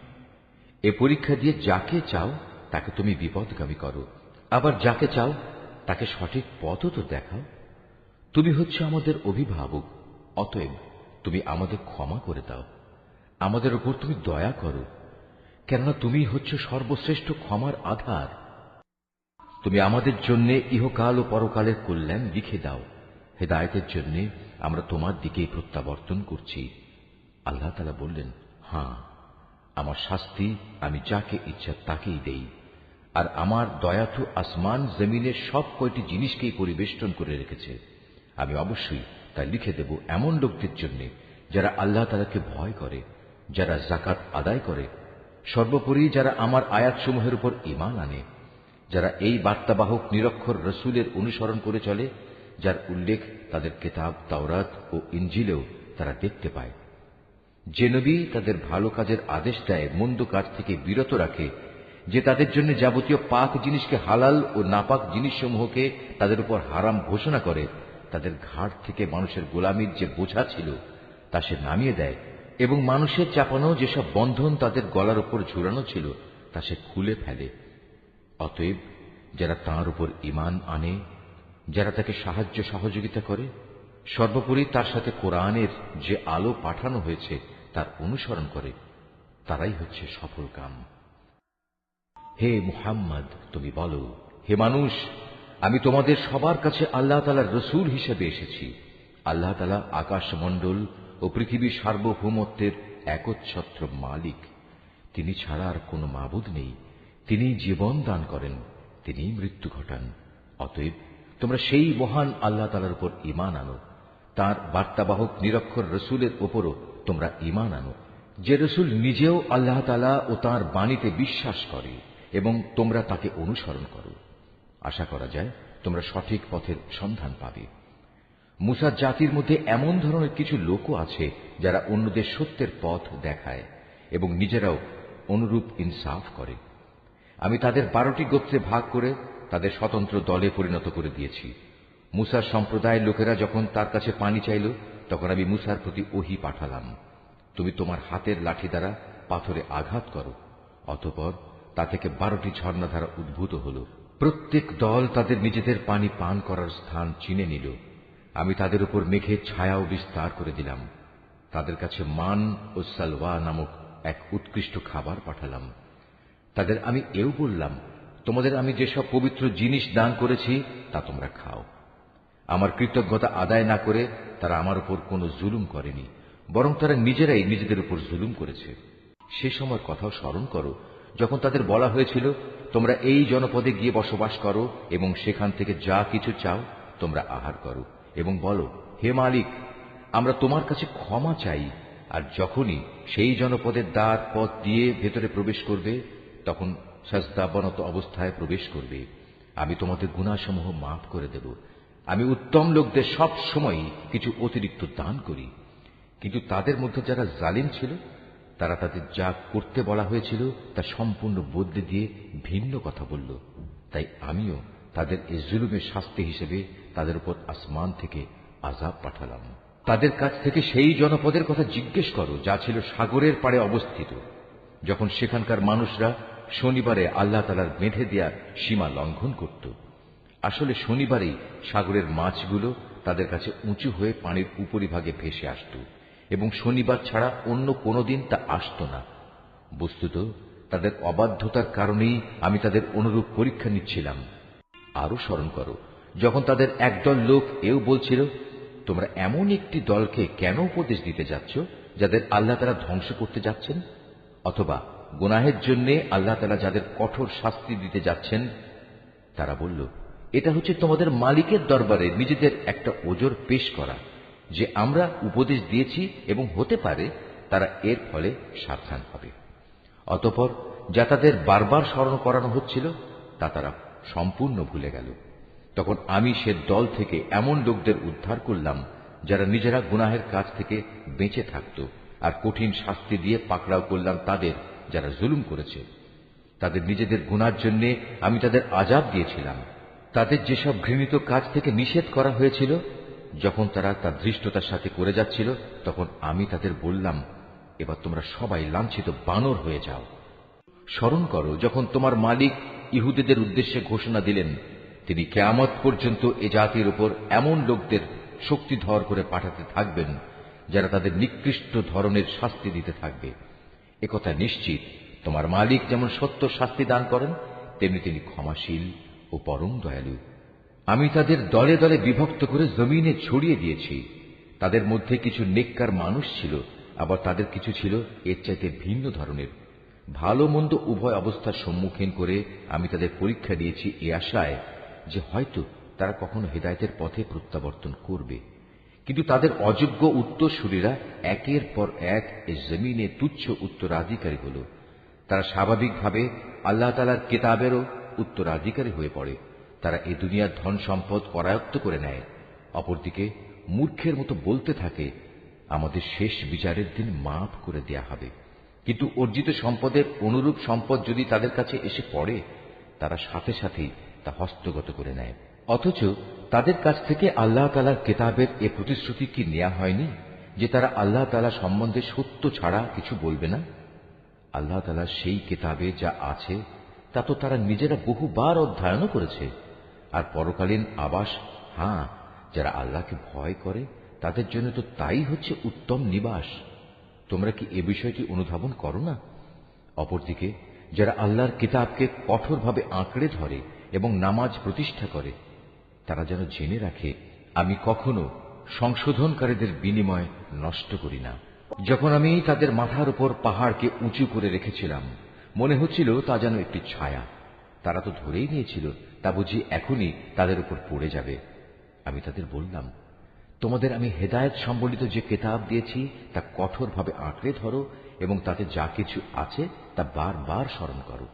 এ পরীক্ষা দিয়ে যাকে চাও তাকে তুমি বিপদগামী করো, আবার যাকে চাও তাকে সঠিক পথও তো দেখাও। তুমি হচ্ছে আমাদের অভিভাবক, অতএব তুমি আমাদের ক্ষমা করে দাও, আমাদের উপর তুমি দয়া করো, কেননা তুমি হচ্ছে সর্বশ্রেষ্ঠ ক্ষমার আধার। তুমি আমাদের জন্য ইহকাল ও পরকালের কল্যাণ লিখে দাও। হেদায়েতের জন্য আমরা তোমার দিকেই প্রত্যাবর্তন করছি। আল্লাহ তাআলা বললেন, হ্যাঁ, আমার শাস্তি আমি যাকে ইচ্ছা তাকেই দেই, আর আমার দয়া তো আসমান জমিনের সব কয়টি জিনিসকেই পরিবেষ্টন করে রেখেছে। আমি অবশ্যই তা লিখে দেব এমন লোকদের জন্য যারা আল্লাহ তাআলাকে ভয় করে, যারা যাকাত আদায় করে, সর্বোপরি যারা আমার আয়াতসমূহের উপর ঈমান আনে, যারা এই বার্তাবাহক নিরক্ষর রসুলের অনুসরণ করে চলে, যার উল্লেখ তাদের কিতাব তাওরাত ও ইনজিলেও তারা দেখতে পায়। যে নবী তাদের ভালো কাজের আদেশ দেয়, মন্দ কাজ থেকে বিরত রাখে, যে তাদের জন্য যাবতীয় পাক জিনিসকে হালাল ও নাপাক জিনিসসমূহকে তাদের উপর হারাম ঘোষণা করে, তাদের ঘাড় থেকে মানুষের গোলামির যে বোঝা ছিল তা সে নামিয়ে দেয়, এবং মানুষের চাপানো যেসব বন্ধন তাদের গলার উপর ঝুলানো ছিল তা সে খুলে ফেলে। অতএব যারা তাঁর উপর ঈমান আনে, যারা তাকে সাহায্য সহযোগিতা করে, সর্বোপরি তার সাথে কোরআনের যে আলো পাঠানো হয়েছে তার অনুসরণ করে, তারাই হচ্ছে সফলকাম। হে মুহাম্মদ, তুমি বলো, হে মানুষ, আমি তোমাদের সবার কাছে আল্লাহ তাআলার রসূল হিসেবে এসেছি। আল্লাহ তাআলা আকাশমণ্ডল ও পৃথিবীর সার্বভৌমত্বের একচ্ছত্র মালিক। তিনি ছাড়া আর কোনো মাবুদ নেই। তিনি জীবন দান করেন, তিনি মৃত্যু ঘটান। অতএব তোমরা সেই মহান আল্লাহ তাআলার উপর ঈমান আনো, তার বার্তাবাহক নিরক্ষর রসুলের উপরও তোমরা ঈমান আনো, যে রসুল নিজেও আল্লাহ তাআলা ও তাঁর বাণীতে বিশ্বাস করে, এবং তোমরা তাকে অনুসরণ করো। আশা করা যায় তোমরা সঠিক পথের সন্ধান পাবে। মুসার জাতির মধ্যে এমন ধরনের কিছু লোকও আছে যারা অন্যদের সত্যের পথ দেখায় এবং নিজেরাও অনুরূপ ইনসাফ করে। আমি তাদের 12টি গোত্রে ভাগ করে তাদের স্বতন্ত্র দলে পরিণত করে দিয়েছি। মুসার সম্প্রদায়ের লোকেরা যখন তার কাছে পানি চাইল, তখন আমি মুসার প্রতি ওহী পাঠালাম, তুমি তোমার হাতের লাঠি দ্বারা পাথরে আঘাত করো। অতঃপর তা থেকে 12টি ঝর্ণাধারা উদ্ভূত হল। প্রত্যেক দল তাদের নিজেদের পানি পান করার স্থান চিনে নিল। আমি তাদের উপর মেঘের ছায়াও বিস্তার করে দিলাম। তাদের কাছে মান ও সালওয়া নামক এক উৎকৃষ্ট খাবার পাঠালাম। তাদের আমি এও বললাম, তোমাদের আমি যেসব পবিত্র জিনিস দান করেছি তা তোমরা খাও। আমার কৃতজ্ঞতা আদায় না করে তারা আমার উপর কোনো জুলুম করেনি, বরং তারা নিজেরাই নিজেদের উপর জুলুম করেছে। সে সময় কথাও স্মরণ করো যখন তাদের বলা হয়েছিল, তোমরা এই জনপদে গিয়ে বসবাস করো এবং সেখান থেকে যা কিছু চাও তোমরা আহার করো, এবং বলো, হে মালিক, আমরা তোমার কাছে ক্ষমা চাই। আর যখনই সেই জনপদের দ্বার পথ দিয়ে ভেতরে প্রবেশ করবে, তখন সাজদাবনত অবস্থায় প্রবেশ করবে। আমি তোমাদের গুনাহসমূহ মাফ করে দেব। আমি উত্তম লোকদের সব সময় কিছু অতিরিক্ত দান করি। কিন্তু তাদের মধ্যে যারা জালিম ছিল, তারা তাদের যা করতে বলা হয়েছিল তা সম্পূর্ণ বদলে দিয়ে ভিন্ন কথা বলল। তাই আমিও তাদের এই জুলুমের শাস্তি হিসেবে তাদের উপর আসমান থেকে আযাব পাঠালাম। তাদের কাছ থেকে সেই জনপদের কথা জিজ্ঞেস করো যা ছিল সাগরের পাড়ে অবস্থিত, যখন সেখানকার মানুষরা শনিবারে আল্লাহ তাআলার বেঁধে দেয়া সীমা লঙ্ঘন করত। আসলে শনিবারেই সাগরের মাছগুলো তাদের কাছে উঁচু হয়ে পানির উপরিভাগে ভেসে আসত, এবং শনিবার ছাড়া অন্য কোনো দিন তা আসত না। বস্তুত তাদের অবাধ্যতার কারণেই আমি তাদের অনুরূপ পরীক্ষা নিচ্ছিলাম। আরো স্মরণ করো যখন তাদের একদল লোক এও বলছিল, তোমরা এমন একটি দলকে কেন উপদেশ দিতে যাচ্ছ যাদের আল্লাহ তাআলা ধ্বংস করতে যাচ্ছেন, অথবা গুনাহের জন্য আল্লাহ তাআলা যাদের কঠোর শাস্তি দিতে যাচ্ছেন। তারা বলল, এটা হচ্ছে তোমাদের মালিকের দরবারে নিজেদের একটা ওজর পেশ করা যে আমরা উপদেশ দিয়েছি, এবং হতে পারে তারা এর ফলে সাবধান হবে। অতঃপর যা তাদের বারবার স্মরণ করানো হচ্ছিল তা তারা সম্পূর্ণ ভুলে গেল। তখন আমি সে দল থেকে এমন লোকদের উদ্ধার করলাম যারা নিজেরা গুনাহের কাজ থেকে বেঁচে থাকত, আর কঠিন শাস্তি দিয়ে পাকড়াও করলাম তাদের যারা জুলুম করেছে। তাদের নিজেদের গুনার জন্য আমি তাদের আযাব দিয়েছিলাম। তাদের যেসব ঘৃণিত কাজ থেকে নিষেধ করা হয়েছিল, যখন তারা তা ধৃষ্টতার সাথে করে যাচ্ছিল, তখন আমি তাদের বললাম, এবার তোমরা সবাই লাঞ্ছিত বানর হয়ে যাও। স্মরণ করো যখন তোমার মালিক ইহুদিদের উদ্দেশ্যে ঘোষণা দিলেন তিনি কিয়ামত পর্যন্ত এ জাতির উপর এমন লোকদের শক্তিধর করে পাঠাতে থাকবেন যারা তাদের নিকৃষ্ট ধরনের শাস্তি দিতে থাকবে। একথা নিশ্চিত, তোমার মালিক যেমন সত্য শাস্তি দান করেন, তেমনি তিনি ক্ষমাশীল ও পরম দয়ালু। আমি তাদের দলে দলে বিভক্ত করে জমিনে ছড়িয়ে দিয়েছি। তাদের মধ্যে কিছু নেককার মানুষ ছিল, আবার তাদের কিছু ছিল এর চাইতে ভিন্ন ধরনের। ভালো মন্দ উভয় অবস্থার সম্মুখীন করে আমি তাদের পরীক্ষা দিয়েছি এ আশায় যে হয়তো তারা কখনো হেদায়েতের পথে প্রত্যাবর্তন করবে। কিন্তু তাদের অযোগ্য উত্তরসূরিরা একের পর এক এ জমিনে তুচ্ছ উত্তরাধিকারী হল। তারা স্বাভাবিকভাবে আল্লাহ তাআলার কিতাবেরও উত্তরাধিকারী হয়ে পড়ে। তারা এই দুনিয়ার ধন সম্পদ করায়ত্ত করে নেয়। অপরদিকে মূর্খের মতো বলতে থাকে, আমাদের শেষ বিচারের দিন মাফ করে দেয়া হবে। কিন্তু অর্জিত সম্পদের অনুরূপ সম্পদ যদি তাদের কাছে এসে পড়ে, তারা সাথে সাথেই তা হস্তগত করে নেয়। অথচ তাদের কাছ থেকে আল্লাহ তাআলার কিতাবের এ প্রতিশ্রুতি কি নেওয়া হয়নি যে তারা আল্লাহ তাআলা সম্বন্ধে সত্য ছাড়া কিছু বলবে না? আল্লাহ তাআলার সেই কিতাবে যা আছে তা তো তারা নিজেরা বহুবার অধ্যয়নও করেছে। আর পরকালীন আবাস, হ্যাঁ, যারা আল্লাহকে ভয় করে তাদের জন্য তো তাই হচ্ছে উত্তম নিবাস। তোমরা কি এ বিষয়টি অনুধাবন করো না? অপরদিকে যারা আল্লাহর কিতাবকে কঠোরভাবে আঁকড়ে ধরে এবং নামাজ প্রতিষ্ঠা করে, তারা যেন জেনে রাখে আমি কখনো সংশোধনকারীদের বিনিময় নষ্ট করি না। যখন আমি তাদের মাথার উপর পাহাড়কে উঁচু করে রেখেছিলাম, মনে হচ্ছিল তা যেন একটি ছায়া। তারা তো ধরেই নিয়েছিল তা বুঝি এখনই তাদের উপর পড়ে যাবে। আমি তাদের বললাম, তোমাদের আমি হেদায়েত সম্বলিত যে কিতাব দিয়েছি তা কঠোরভাবে আঁকড়ে ধরো এবং তাতে যা কিছু আছে তা বারবার স্মরণ করো।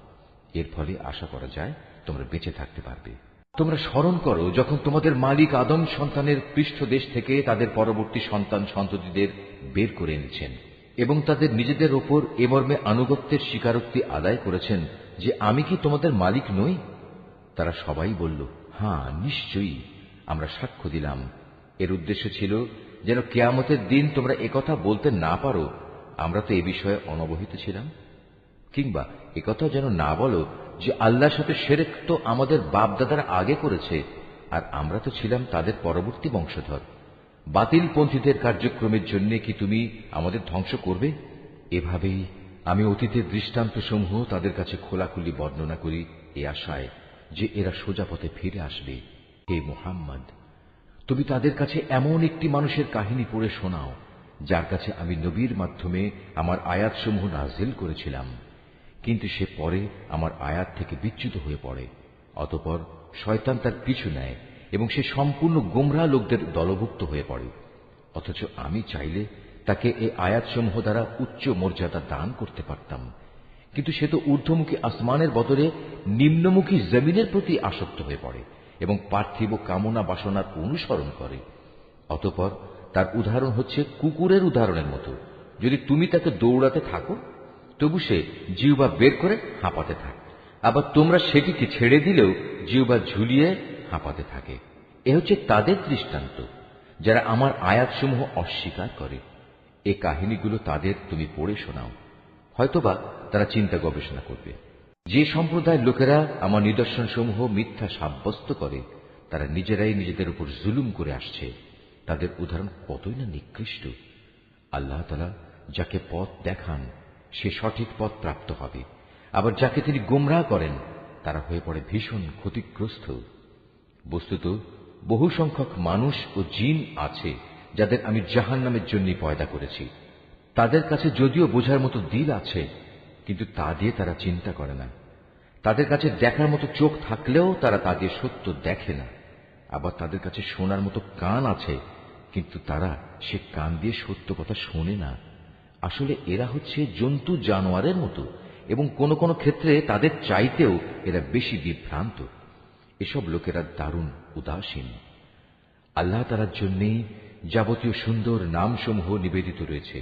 এর ফলে আশা করা যায় তোমরা বেঁচে থাকতে পারবে। তোমরা স্মরণ করো যখন তোমাদের মালিক আদম সন্তানের পৃষ্ঠদেশ থেকে তাদের পরবর্তী সন্তান সন্ততিদের বের করে এনেছেন এবং তাদের নিজেদের ওপর এ মর্মে আনুগত্যের স্বীকারোক্তি আদায় করেছেন যে আমি কি তোমাদের মালিক নই? তারা সবাই বলল, হ্যাঁ, নিশ্চয়ই, আমরা সাক্ষ্য দিলাম। এর উদ্দেশ্য ছিল যেন কিয়ামতের দিন তোমরা একথা বলতে না পারো, আমরা তো এ বিষয়ে অনবহিত ছিলাম। কিংবা একথা যেন না বলো যে আল্লাহর সাথে শিরক তো আমাদের বাপদাদারা আগে করেছে, আর আমরা তো ছিলাম তাদের পরবর্তী বংশধর। বাতিলপন্থীদের কার্যক্রমের জন্য কি তুমি আমাদের ধ্বংস করবে? এভাবেই আমি অতীতের দৃষ্টান্তসমূহ তাদের কাছে খোলাখুলি বর্ণনা করি এ আশায় যে এরা সোজা পথে ফিরে আসবে। হে মুহাম্মদ, তুমি তাদের কাছে এমন একটি মানুষের কাহিনী পড়ে শোনাও যার কাছে আমি নবীর মাধ্যমে আমার আয়াতসমূহ নাজিল করেছিলাম, কিন্তু সে পরে আমার আয়াত থেকে বিচ্যুত হয়ে পড়ে। অতঃপর শয়তান তার পিছু নেয় এবং সে সম্পূর্ণ গোমরাহ লোকদের দলভুক্ত হয়ে পড়ে। অথচ আমি চাইলে তাকে এই আয়াতসমূহ দ্বারা উচ্চ মর্যাদা দান করতে পারতাম, কিন্তু সে তো ঊর্ধ্বমুখী আসমানের বদলে নিম্নমুখী জমিনের প্রতি আসক্ত হয়ে পড়ে এবং পার্থিব কামনা বাসনার অনুসরণ করে। অতঃপর তার উদাহরণ হচ্ছে কুকুরের উদাহরণের মতো। যদি তুমি তাকে দৌড়াতে থাকো, তবু সে জিহ্বা বের করে হাঁপাতে থাকে, আবার তোমরা সেটিকে ছেড়ে দিলেও জিহ্বা ঝুলিয়ে হাঁপাতে থাকে। এ হচ্ছে তাদের দৃষ্টান্ত যারা আমার আয়াতসমূহ অস্বীকার করে। এ কাহিনীগুলো তাদের তুমি পড়ে শোনাও, হয়তোবা তারা চিন্তা গবেষণা করবে। যে সম্প্রদায়ের লোকেরা আমার নিদর্শনসমূহ মিথ্যা সাব্যস্ত করে, তারা নিজেরাই নিজেদের উপর জুলুম করে আসছে। তাদের উদাহরণ কতই না নিকৃষ্ট। আল্লাহ তাআলা যাকে পথ দেখান সে সঠিক পথ প্রাপ্ত হবে, আবার যাকে তিনি গোমরাহ করেন তারা হয়ে পড়ে ভীষণ ক্ষতিগ্রস্ত। বস্তুত বহু সংখ্যক মানুষ ও জিন আছে যাদের আমি জাহান্নামের জন্য পয়দা করেছি। তাদের কাছে যদিও বোঝার মতো দিল আছে, কিন্তু তা দিয়ে তারা চিন্তা করে না। তাদের কাছে দেখার মতো চোখ থাকলেও তারা তা দিয়ে সত্য দেখে না। আবার তাদের কাছে শোনার মতো কান আছে, কিন্তু তারা সে কান দিয়ে সত্য কথা শোনে না। আসলে এরা হচ্ছে জন্তু জানোয়ারের মতো, এবং কোন কোন ক্ষেত্রে তাদের চাইতেও এরা বেশি বিভ্রান্ত। এসব লোকেরা দারুণ উদাসীন। আল্লাহ তাআলার জন্যেই যাবতীয় সুন্দর নামসমূহ নিবেদিত রয়েছে।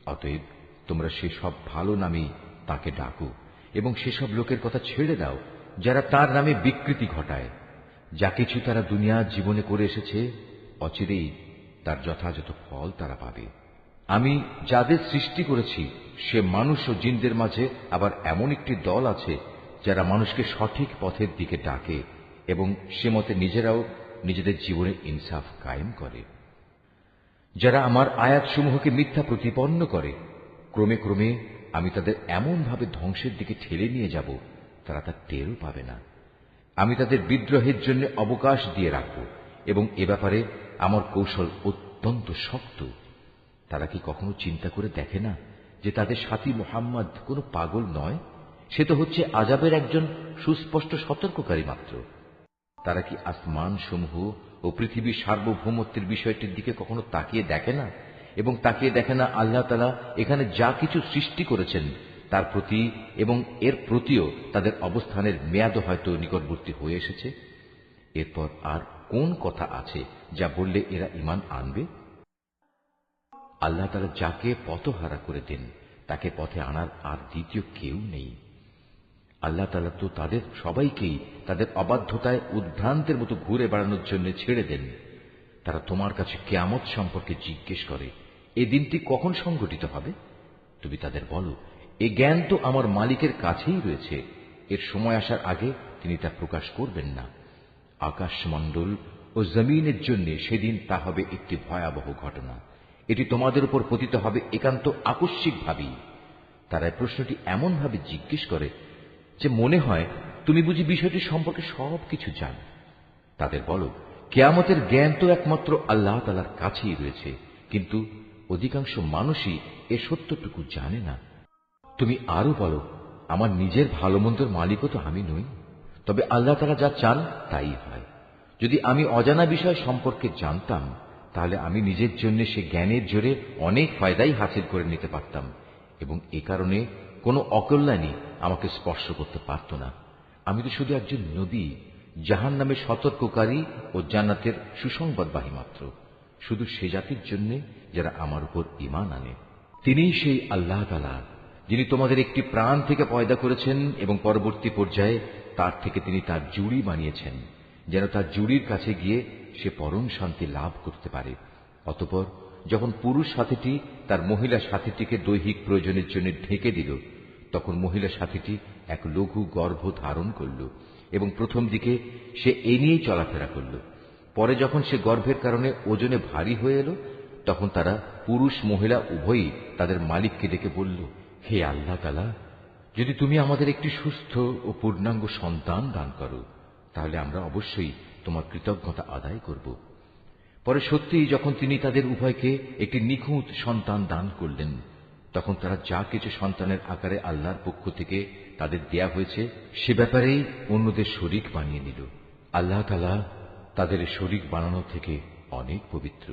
অতএব তোমরা সেসব ভালো নামেই তাকে ডাকো এবং সেসব লোকের কথা ছেড়ে দাও যারা তার নামে বিকৃতি ঘটায়। যা কিছু তারা দুনিয়া জীবনে করে এসেছে, অচিরেই তার যথাযথ ফল তারা পাবে। আমি যাদের সৃষ্টি করেছি সে মানুষ ও জিনদের মাঝে আবার এমন একটি দল আছে যারা মানুষকে সঠিক পথের দিকে ডাকে এবং সে মতে নিজেরাও নিজেদের জীবনে ইনসাফ কায়েম করে। যারা আমার আয়াতসমূহকে মিথ্যা প্রতিপন্ন করে, ক্রমে ক্রমে আমি তাদের এমনভাবে ধ্বংসের দিকে ঠেলে নিয়ে যাব তারা তা টেরও পাবে না। আমি তাদের বিদ্রোহের জন্য অবকাশ দিয়ে রাখব এবং এ ব্যাপারে আমার কৌশল অত্যন্ত শক্ত। তারা কি কখনো চিন্তা করে দেখে না যে তাদের সাথী মুহাম্মদ কোনো পাগল নয়, সে তো হচ্ছে আযাবের একজন সুস্পষ্ট সতর্ককারী মাত্র। তারা কি আসমান সমূহ ও পৃথিবীর সার্বভৌমত্বের বিষয়টির দিকে কখনো তাকিয়ে দেখে না এবং তাকিয়ে দেখে না আল্লাহ তাআলা এখানে যা কিছু সৃষ্টি করেছেন তার প্রতি এবং এর প্রতিও তাদের অবস্থানের মেয়াদ হয়তো নিকটবর্তী হয়ে এসেছে। এরপর আর কোন কথা আছে যা বললে এরা ঈমান আনবে? আল্লাহ তাআলা যাকে পথহারা করে দেন তাকে পথে আনার আর দ্বিতীয় কেউ নেই। আল্লাহ তাআলা তো তাদের সবাইকেই তাদের অবাধ্যতায় উদ্ভ্রান্তের মতো ঘুরে বেড়ানোর জন্য ছেড়ে দেন। তারা তোমার কাছে কিয়ামত সম্পর্কে জিজ্ঞেস করে, এ দিনটি কখন সংঘটিত হবে? তুমি তাদের বলো, এ জ্ঞান তো আমার মালিকের কাছেই রয়েছে, এর সময় আসার আগে তিনি তা প্রকাশ করবেন না। আকাশমণ্ডল ও জমিনের জন্য সেদিন তা হবে একটি ভয়াবহ ঘটনা। এটি তোমাদের উপর পতিত হবে একান্ত আকস্মিকভাবেই। তারা এই প্রশ্নটি এমনভাবে জিজ্ঞেস করে যে মনে হয় তুমি বুঝি বিষয়টি সম্পর্কে সবকিছু জানো। তাদের বলো, কিয়ামতের জ্ঞান তো একমাত্র আল্লাহ তাআলার কাছেই রয়েছে, কিন্তু অধিকাংশ মানুষই এ সত্যটুকু জানে না। তুমি আরো বলো, আমার নিজের ভালো মন্দর মালিকও তো আমি নই, তবে আল্লাহ তাআলা যা চান তাই হয়। যদি আমি অজানা বিষয় সম্পর্কে জানতাম তাহলে আমি নিজের জন্য সে জ্ঞানের জোরে অনেক ফায়দাই হাসিল করে নিতে পারতাম এবং এ কারণে কোনো অকল্যাণই আমাকে স্পর্শ করতে পারত না। আমি তো শুধু একজন নবী, জাহান্নামের সতর্ককারী ও জান্নাতের সুসংবাদবাহী মাত্র, শুধু সে জাতির জন্য যারা আমার উপর ঈমান আনে। তিনিই সেই আল্লাহ তাআলা যিনি তোমাদের একটি প্রাণ থেকে পয়দা করেছেন এবং পরবর্তী পর্যায়ে তার থেকে তিনি তার জুড়ি বানিয়েছেন যেন তার জুড়ির কাছে গিয়ে সে পরম শান্তি লাভ করতে পারে। অতঃপর যখন পুরুষ সাথীটি তার মহিলা সাথীটিকে দৈহিক প্রয়োজনের জন্য ঢেকে দিল, তখন মহিলা সাথীটি এক লঘু গর্ভ ধারণ করল এবং প্রথম দিকে সে এ নিয়েই চলাফেরা করল। পরে যখন সে গর্ভের কারণে ওজনে ভারী হয়ে এলো, তখন তারা পুরুষ মহিলা উভয়ই তাদের মালিককে ডেকে বলল, হে আল্লাহ তাআলা, যদি তুমি আমাদের একটি সুস্থ ও পূর্ণাঙ্গ সন্তান দান করো তাহলে আমরা অবশ্যই তোমার কৃতজ্ঞতা আদায় করব। পরে সত্যিই যখন তিনি তাদের উভয়কে একটি নিখুঁত সন্তান দান করলেন, তখন তারা যা কিছু সন্তানের আকারে আল্লাহর পক্ষ থেকে তাদের দেয়া হয়েছে সে ব্যাপারেই অন্যদের শরীক বানিয়ে নিল। আল্লাহ তাআলা তাদের শরীক বানানো থেকে অনেক পবিত্র।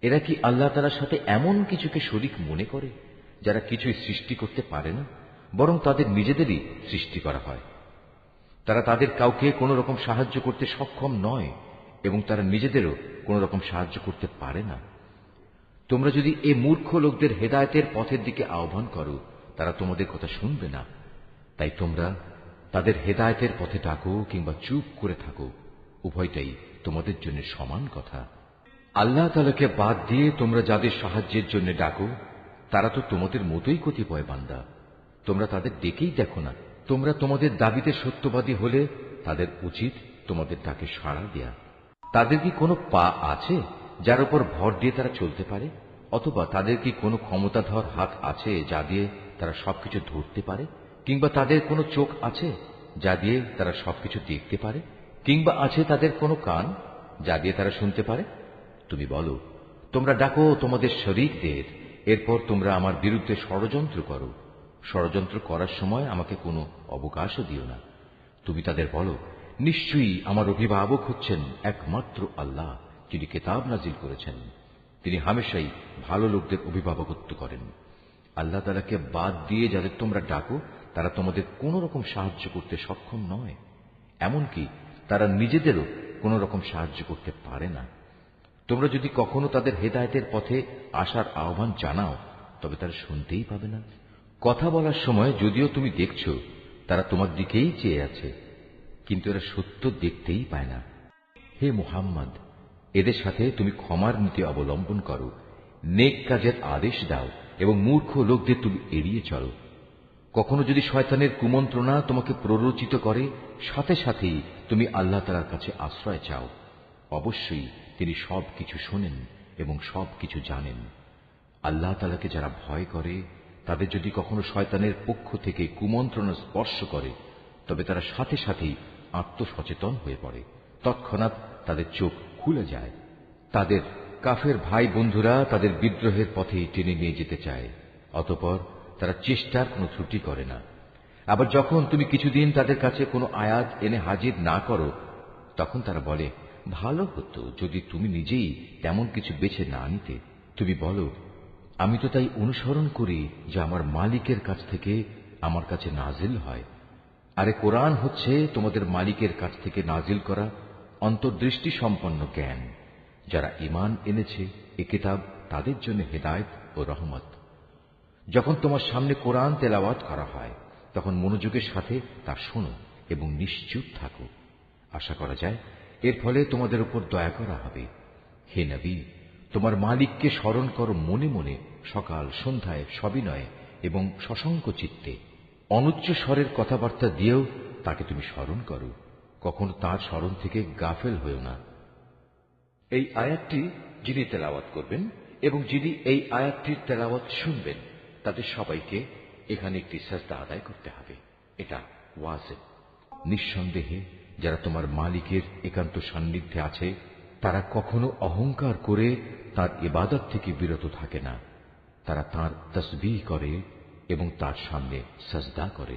এরা কি আল্লাহ তাআলার সাথে এমন কিছুকে শরীক মনে করে যারা কিছুই সৃষ্টি করতে পারে না, বরং তাদের নিজেদেরই সৃষ্টি করা হয়। তারা তাদের কাউকে কোন রকম সাহায্য করতে সক্ষম নয় এবং তারা নিজেদেরও কোন রকম সাহায্য করতে পারে না। তোমরা যদি এ মূর্খ লোকদের হেদায়েতের পথের দিকে আহ্বান করো, তারা তোমাদের কথা শুনবে না। তাই তোমরা তাদের হেদায়েতের পথে ডাকো কিংবা চুপ করে থাকো, উভয়টাই তোমাদের জন্য সমান কথা। আল্লাহ তাআলাকে বাদ দিয়ে তোমরা যাদের সাহায্যের জন্য ডাকো তারা তো তোমাদের মতোই কতিপয় বান্দা। তোমরা তাদের ডেকেই দেখো না। তোমরা তোমাদের দাবিতে সত্যবাদী হলে তাদের উচিত তোমাদের ডাকে সাড়া দেয়া। তাদের কি কোনো পা আছে যার উপর ভর দিয়ে তারা চলতে পারে? অথবা তাদের কি কোনো ক্ষমতাধর হাত আছে যা দিয়ে তারা সবকিছু ধরতে পারে? কিংবা তাদের কোনো চোখ আছে যা দিয়ে তারা সবকিছু দেখতে পারে? কিংবা আছে তাদের কোনো কান যা দিয়ে তারা শুনতে পারে? তুমি বলো, তোমরা ডাকো তোমাদের শরীকদের, এরপর তোমরা আমার বিরুদ্ধে ষড়যন্ত্র করো। ষড়যন্ত্র করার সময় আমাকে কোনো অবকাশও দিও না। তুমি তাদের বলো, নিশ্চয়ই আমার অভিভাবক হচ্ছেন একমাত্র আল্লাহ, যিনি কিতাব নাজিল করেছেন। তিনি হামেশাই ভালো লোকদের অভিভাবকত্ব করেন। আল্লাহ তাআলাকে বাদ দিয়ে যাদের তোমরা ডাকো তারা তোমাদের কোন রকম সাহায্য করতে সক্ষম নয়, এমনকি তারা নিজেদেরও কোন রকম সাহায্য করতে পারে না। তোমরা যদি কখনো তাদের হেদায়েতের পথে আসার আহ্বান জানাও তবে তারা শুনতেই পাবে না। কথা বলার সময় যদিও তুমি দেখছো তারা তোমার দিকেই চেয়ে আছে, কিন্তু এরা সত্য দেখতেই পায় না। হে মুহাম্মদ, এদের সাথে তুমি ক্ষমার নীতি অবলম্বন করো, নেক কাজের আদেশ দাও এবং মূর্খ লোকদের তুমি এড়িয়ে চলো। কখনো যদি শয়তানের কুমন্ত্রণা তোমাকে প্ররোচিত করে, সাথে সাথেই তুমি আল্লাহ তাআলার কাছে আশ্রয় চাও। অবশ্যই তিনি সবকিছু শোনেন এবং সবকিছু জানেন। আল্লাহ তাআলাকে যারা ভয় করে তাদের যদি কখনো শয়তানের পক্ষ থেকে কুমন্ত্রণা স্পর্শ করে তবে তারা সাথে সাথেই আত্মসচেতন হয়ে পড়ে, তৎক্ষণাৎ তাদের চোখ খুলে যায়। তাদের কাফের ভাই বন্ধুরা তাদের বিদ্রোহের পথে টেনে নিয়ে যেতে চায়, অতঃপর তারা চেষ্টার কোনো ত্রুটি করে না। আবার যখন তুমি কিছুদিন তাদের কাছে কোনো আয়াত এনে হাজির না করো তখন তারা বলে, ভালো হতো যদি তুমি নিজেই তেমন কিছু বেছে না নিতে। তুমি বলো, আমি তো তাই অনুসরণ করি যা আমার মালিকের কাছ থেকে আমার কাছে নাজিল হয়। আরে কোরআন হচ্ছে তোমাদের মালিকের কাছ থেকে নাজিল করা অন্তর্দৃষ্টি সম্পন্ন জ্ঞান। যারা ঈমান এনেছে এ কিতাব তাদের জন্য হেদায়েত ও রহমত। যখন তোমার সামনে কোরআন তেলাওয়াত করা হয় তখন মনোযোগের সাথে তা শোনো এবং নিশ্চুপ থাকো। আশা করা যায় এর ফলে তোমাদের উপর দয়া করা হবে। হে নবী, তোমার মালিককে স্মরণ করো মনে মনে, সকাল সন্ধ্যায় সবিনয়ে এবং সশঙ্ক চিত্তে। অনুচ্চ স্বরের কথাবার্তা দিয়েও তাকে তুমি স্মরণ করো, কখনো তার স্মরণ থেকে গাফেল হয়েও না। এই আয়াতটি যিনি তেলাওয়াত করবেন এবং যিনি এই আয়াতটির তেলাওয়াত শুনবেন তাদের সবাইকে এখানে একটি সাজদা আদায় করতে হবে। এটা ওয়াজিব। নিঃসন্দেহে যারা তোমার মালিকের একান্ত সান্নিধ্যে আছে তারা কখনো অহংকার করে তার ইবাদত থেকে বিরত থাকে না। তারা তার তাসবিহ করে এবং তার সামনে সাজদা করে।